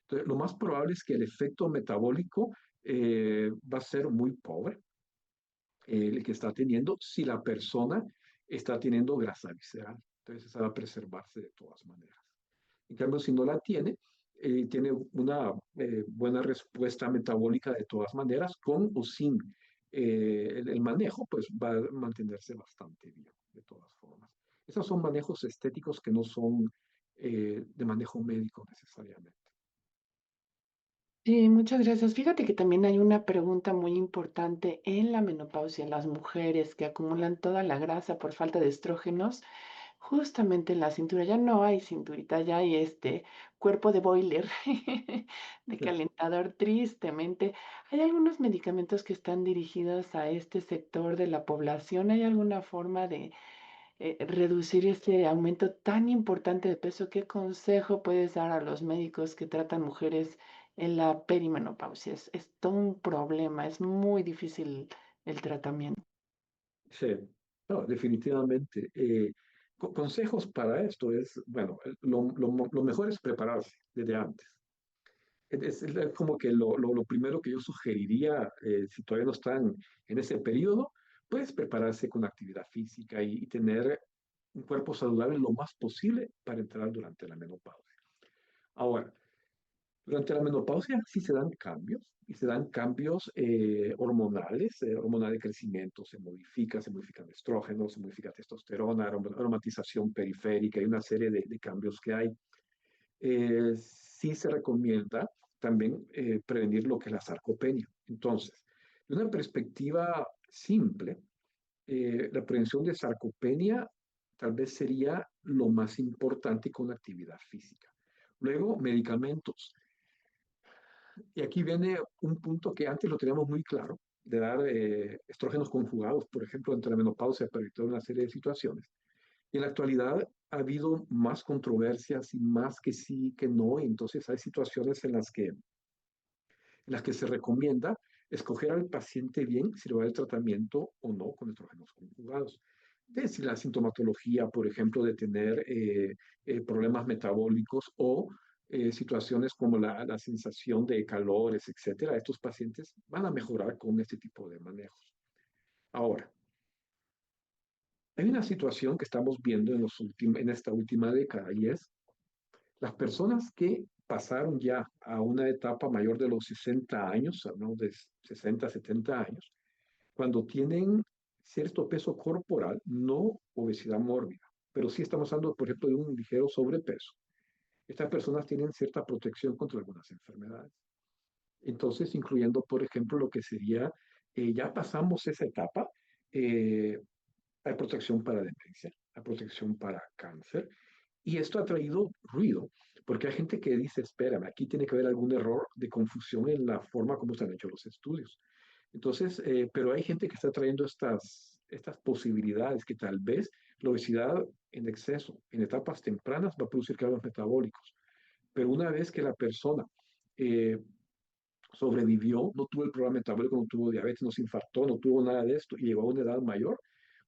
Entonces, lo más probable es que el efecto metabólico va a ser muy pobre, el que está teniendo, si la persona está teniendo grasa visceral. Entonces, esa va a preservarse de todas maneras. En cambio, si no la tiene, tiene una buena respuesta metabólica de todas maneras, con o sin el manejo, pues va a mantenerse bastante bien, de todas formas. Esos son manejos estéticos que no son de manejo médico necesariamente. Sí, muchas gracias. Fíjate que también hay una pregunta muy importante en la menopausia, las mujeres que acumulan toda la grasa por falta de estrógenos, justamente en la cintura. Ya no hay cinturita, ya hay este cuerpo de boiler, de calentador, tristemente. ¿Hay algunos medicamentos que están dirigidos a este sector de la población? ¿Hay alguna forma de reducir este aumento tan importante de peso? ¿Qué consejo puedes dar a los médicos que tratan mujeres en la perimenopausia? Es todo un problema, es muy difícil el tratamiento. Sí, no, definitivamente. Consejos para esto es, bueno, lo mejor es prepararse desde antes. Es como que lo primero que yo sugeriría, si todavía no están en ese periodo, pues prepararse con actividad física y tener un cuerpo saludable lo más posible para entrar durante la menopausia. Ahora, durante la menopausia sí se dan cambios, y se dan cambios hormonales, hormona de crecimiento, se modifican estrógenos, se modifica testosterona, aromatización periférica y una serie de cambios que hay. Sí se recomienda también prevenir lo que es la sarcopenia. Entonces, de una perspectiva simple, la prevención de sarcopenia tal vez sería lo más importante con la actividad física. Luego, medicamentos. Y aquí viene un punto que antes lo teníamos muy claro, de dar estrógenos conjugados, por ejemplo, entre la menopausia para evitar una serie de situaciones. Y en la actualidad ha habido más controversias y más que sí, que no. Y entonces hay situaciones en las que se recomienda escoger al paciente bien si le va el tratamiento o no con estrógenos conjugados. Si la sintomatología, por ejemplo, de tener problemas metabólicos o situaciones como la sensación de calores, etcétera, estos pacientes van a mejorar con este tipo de manejos. Ahora, hay una situación que estamos viendo en esta última década y es las personas que pasaron ya a una etapa mayor de los 60 años, hablamos de 60, 70 años, cuando tienen cierto peso corporal, no obesidad mórbida, pero sí estamos hablando, por ejemplo, de un ligero sobrepeso. Estas personas tienen cierta protección contra algunas enfermedades. Entonces, incluyendo, por ejemplo, lo que sería, ya pasamos esa etapa, eh, hay protección para demencia, hay protección para cáncer, y esto ha traído ruido, porque hay gente que dice, espérame, aquí tiene que haber algún error de confusión en la forma como se han hecho los estudios. Entonces, pero hay gente que está trayendo estas posibilidades que tal vez la obesidad en exceso, en etapas tempranas, va a producir cambios metabólicos. Pero una vez que la persona eh, sobrevivió, no tuvo el problema metabólico, no tuvo diabetes, no se infartó, no tuvo nada de esto y llegó a una edad mayor,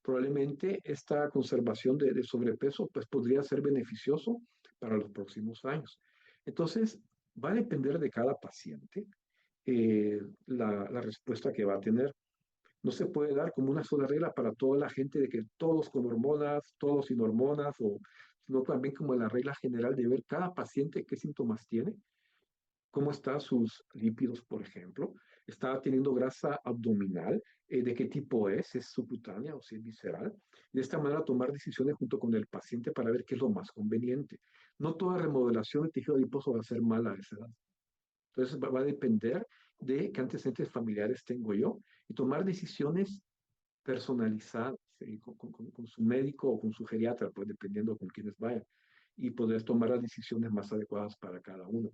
probablemente esta conservación de sobrepeso pues podría ser beneficioso para los próximos años. Entonces, va a depender de cada paciente la respuesta que va a tener. No se puede dar como una sola regla para toda la gente de que todos con hormonas, todos sin hormonas, o sino también como la regla general de ver cada paciente qué síntomas tiene, cómo están sus lípidos, por ejemplo, está teniendo grasa abdominal, de qué tipo es subcutánea o si es visceral. De esta manera tomar decisiones junto con el paciente para ver qué es lo más conveniente. No toda remodelación de tejido adiposo va a ser mala a esa edad. Entonces va a depender de qué antecedentes familiares tengo yo y tomar decisiones personalizadas con su médico o con su geriatra, pues dependiendo con quienes vayan, y poder tomar las decisiones más adecuadas para cada uno.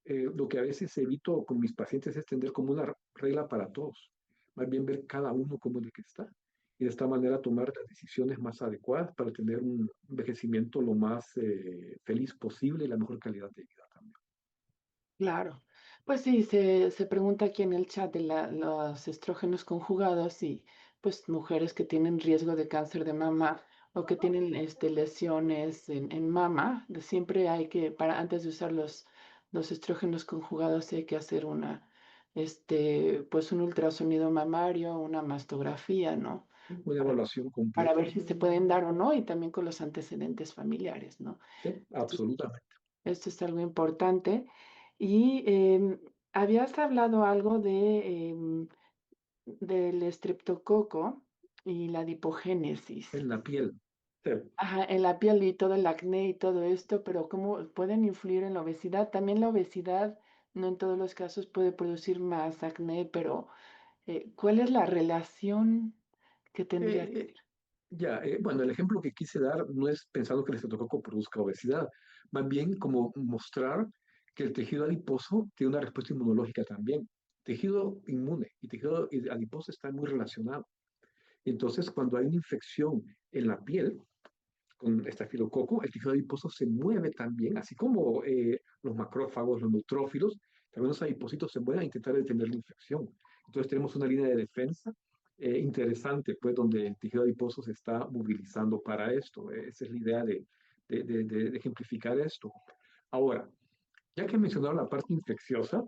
Lo que a veces evito con mis pacientes es tener como una regla para todos, más bien ver cada uno cómo es el que está y de esta manera tomar las decisiones más adecuadas para tener un envejecimiento lo más feliz posible y la mejor calidad de vida también. Claro. Pues sí, se pregunta aquí en el chat de los estrógenos conjugados y pues mujeres que tienen riesgo de cáncer de mama o que tienen lesiones en mama, siempre hay que, antes de usar los estrógenos conjugados hay que hacer pues un ultrasonido mamario, una mastografía, ¿no? Una Para, evaluación para completa. ver si se pueden dar o no y también con los antecedentes familiares, ¿no? Sí, absolutamente. Esto es algo importante. Y habías hablado algo del estreptococo y la adipogénesis. En la piel. Sí. Ajá, en la piel y todo el acné y todo esto, pero ¿cómo pueden influir en la obesidad? También la obesidad no en todos los casos puede producir más acné, pero ¿cuál es la relación que tendría que Eh, bueno, el ejemplo que quise dar no es pensando que el estreptococo produzca obesidad, más bien como mostrar que el tejido adiposo tiene una respuesta inmunológica también. Tejido inmune y tejido adiposo están muy relacionados. Entonces, cuando hay una infección en la piel, con estafilococo, el tejido adiposo se mueve también, así como los macrófagos, los neutrófilos, también los adipocitos se mueven a intentar detener la infección. Entonces tenemos una línea de defensa interesante, pues, donde el tejido adiposo se está movilizando para esto. Esa es la idea de ejemplificar esto. Ahora, ya que mencionaron la parte infecciosa,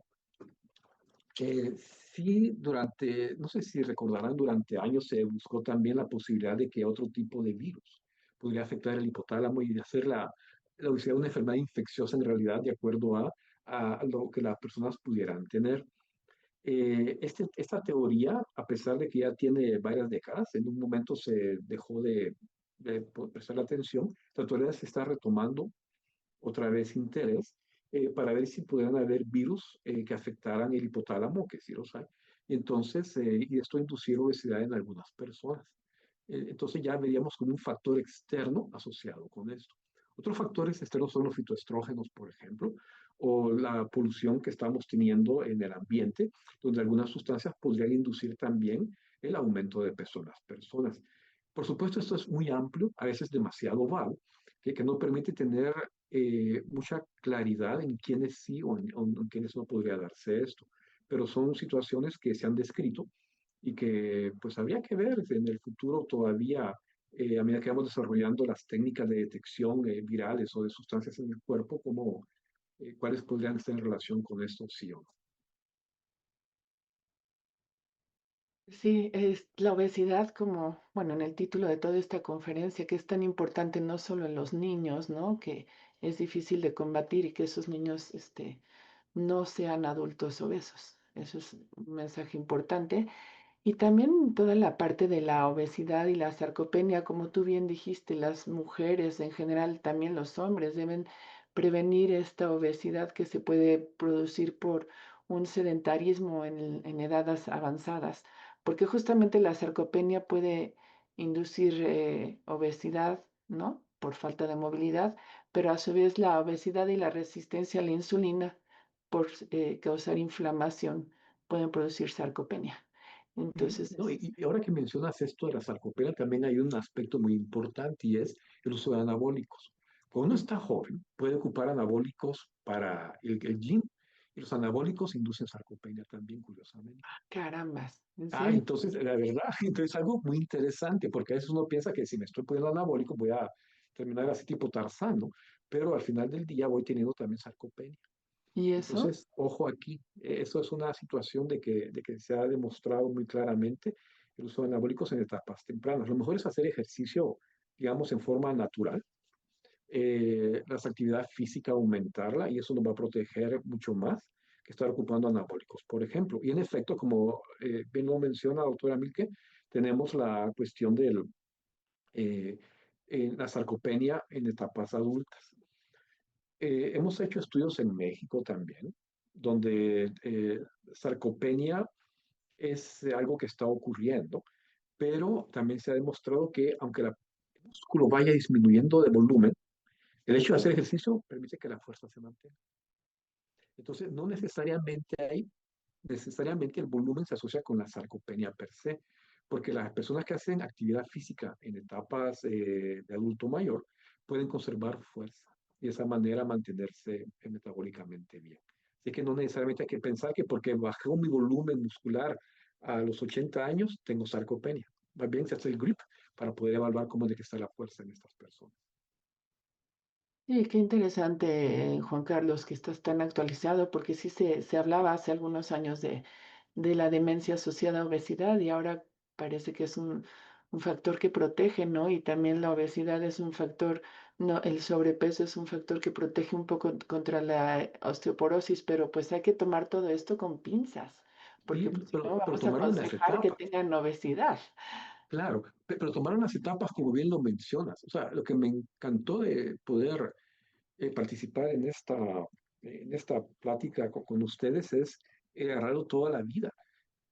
sí, no sé si recordarán, durante años se buscó también la posibilidad de que otro tipo de virus podría afectar el hipotálamo y de hacer la obesidad una enfermedad infecciosa en realidad de acuerdo a lo que las personas pudieran tener. Esta teoría, a pesar de que ya tiene varias décadas, en un momento se dejó de prestar atención, esta teoría se está retomando otra vez interés para ver si pudieran haber virus que afectaran el hipotálamo, que sí los hay. Entonces, y esto inducir obesidad en algunas personas. Entonces ya veríamos como un factor externo asociado con esto. Otros factores externos son los fitoestrógenos, por ejemplo, o la polución que estamos teniendo en el ambiente, donde algunas sustancias podrían inducir también el aumento de peso en las personas. Por supuesto, esto es muy amplio, a veces demasiado vago, que no permite tener mucha claridad en quiénes sí o en quiénes no podría darse esto. Pero son situaciones que se han descrito y que pues habría que ver en el futuro todavía, a medida que vamos desarrollando las técnicas de detección virales o de sustancias en el cuerpo, cuáles podrían estar en relación con esto, sí o no. Sí, es la obesidad como, bueno, en el título de toda esta conferencia, que es tan importante no solo en los niños, ¿no? Que es difícil de combatir y que esos niños, no sean adultos obesos. Eso es un mensaje importante. Y también toda la parte de la obesidad y la sarcopenia, como tú bien dijiste, las mujeres en general, también los hombres deben prevenir esta obesidad que se puede producir por un sedentarismo en edades avanzadas, porque justamente la sarcopenia puede inducir obesidad, ¿no? Por falta de movilidad, pero a su vez la obesidad y la resistencia a la insulina por causar inflamación pueden producir sarcopenia. Entonces, No, y ahora que mencionas esto de la sarcopenia, también hay un aspecto muy importante y es el uso de anabólicos. Cuando uno está joven, puede ocupar anabólicos para el gym y los anabólicos inducen sarcopenia también, curiosamente. carambas, ¿en serio? Entonces, la verdad, entonces algo muy interesante, porque a veces uno piensa que si me estoy poniendo anabólico voy a terminar así tipo Tarzán, ¿no? Pero al final del día voy teniendo también sarcopenia. ¿Y eso? Entonces, ojo aquí, eso es una situación de que se ha demostrado muy claramente el uso de anabólicos en etapas tempranas. Lo mejor es hacer ejercicio, digamos, en forma natural, las actividades físicas aumentarla y eso nos va a proteger mucho más que estar ocupando anabólicos, por ejemplo. Y en efecto, como bien lo menciona la doctora Milke, tenemos la cuestión de la sarcopenia en etapas adultas. Hemos hecho estudios en México también, donde sarcopenia es algo que está ocurriendo, pero también se ha demostrado que aunque el músculo vaya disminuyendo de volumen, el hecho de hacer ejercicio permite que la fuerza se mantenga. Entonces, no necesariamente el volumen se asocia con la sarcopenia per se, porque las personas que hacen actividad física en etapas de adulto mayor pueden conservar fuerza y de esa manera mantenerse metabólicamente bien. Así que no necesariamente hay que pensar que porque bajó mi volumen muscular a los 80 años, tengo sarcopenia. Más bien se hace el grip para poder evaluar cómo de que está la fuerza en estas personas. Sí, qué interesante, Juan Carlos, que estás tan actualizado, porque sí se hablaba hace algunos años de la demencia asociada a obesidad y ahora parece que es un factor que protege, ¿no? Y también la obesidad es un factor, no, el sobrepeso es un factor que protege un poco contra la osteoporosis, pero pues hay que tomar todo esto con pinzas, Sí, porque pues, si no pero vamos a tomaron las aconsejar que etapas. tengan obesidad. Claro, pero tomaron las etapas como bien lo mencionas. O sea, lo que me encantó de poder participar en esta en esta plática con ustedes es he agarrado toda la vida.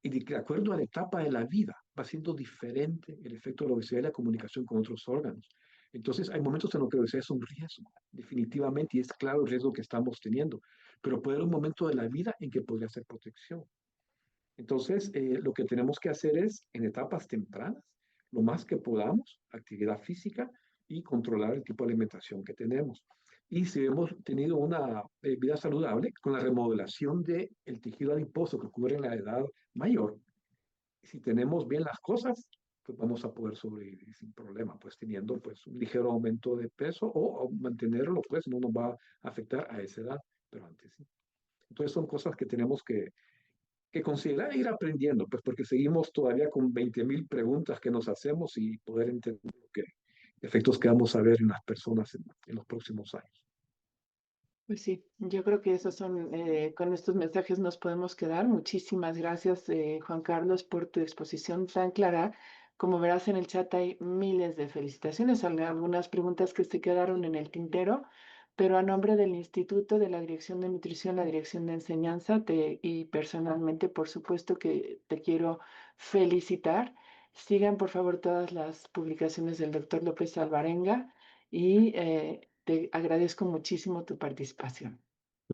Y de acuerdo a la etapa de la vida va siendo diferente el efecto de la obesidad y la comunicación con otros órganos. Entonces, hay momentos en los que la obesidad es un riesgo, definitivamente, y es claro el riesgo que estamos teniendo, pero puede haber un momento de la vida en que podría ser protección. Entonces, lo que tenemos que hacer es, en etapas tempranas, lo más que podamos, actividad física y controlar el tipo de alimentación que tenemos. Y si hemos tenido una vida saludable, con la remodelación del tejido adiposo que ocurre en la edad mayor, si tenemos bien las cosas, pues vamos a poder sobrevivir sin problema, pues teniendo pues un ligero aumento de peso o mantenerlo, pues no nos va a afectar a esa edad, pero antes sí. Entonces son cosas que tenemos que considerar e ir aprendiendo, pues porque seguimos todavía con 20.000 preguntas que nos hacemos y poder entender qué efectos que vamos a ver en las personas en los próximos años. Pues sí, yo creo que esos son, con estos mensajes nos podemos quedar. Muchísimas gracias, Juan Carlos, por tu exposición tan clara. Como verás en el chat hay miles de felicitaciones, algunas preguntas que se quedaron en el tintero, pero a nombre del Instituto, de la Dirección de Nutrición, la Dirección de Enseñanza, y personalmente, por supuesto que te quiero felicitar. Sigan, por favor, todas las publicaciones del doctor López Alvarenga y te agradezco muchísimo tu participación.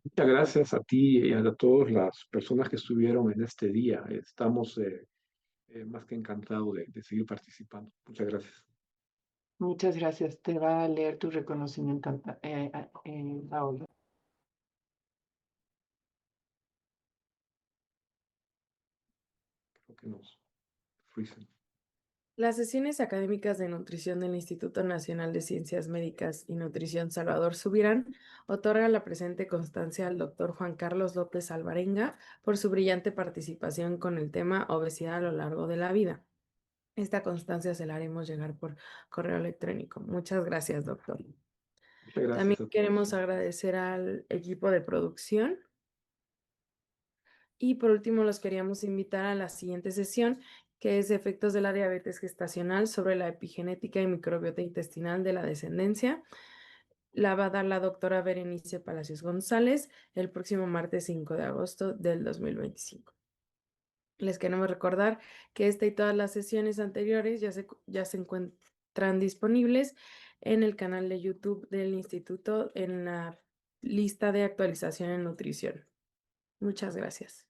Muchas gracias a ti y a todas las personas que estuvieron en este día. Estamos más que encantados de seguir participando. Muchas gracias. Muchas gracias. Te va a leer tu reconocimiento, Paola. Creo que nos freezing. Las sesiones académicas de nutrición del Instituto Nacional de Ciencias Médicas y Nutrición Salvador Subirán otorga la presente constancia al doctor Juan Carlos López Alvarenga por su brillante participación con el tema obesidad a lo largo de la vida. Esta constancia se la haremos llegar por correo electrónico. Muchas gracias, doctor. Muchas gracias También a todos. queremos agradecer al equipo de producción. Y por último, los queríamos invitar a la siguiente sesión, que es de efectos de la diabetes gestacional sobre la epigenética y microbiota intestinal de la descendencia. La va a dar la doctora Berenice Palacios González el próximo martes 5 de agosto del 2025. Les queremos recordar que esta y todas las sesiones anteriores ya se encuentran disponibles en el canal de YouTube del Instituto en la lista de actualización en nutrición. Muchas gracias.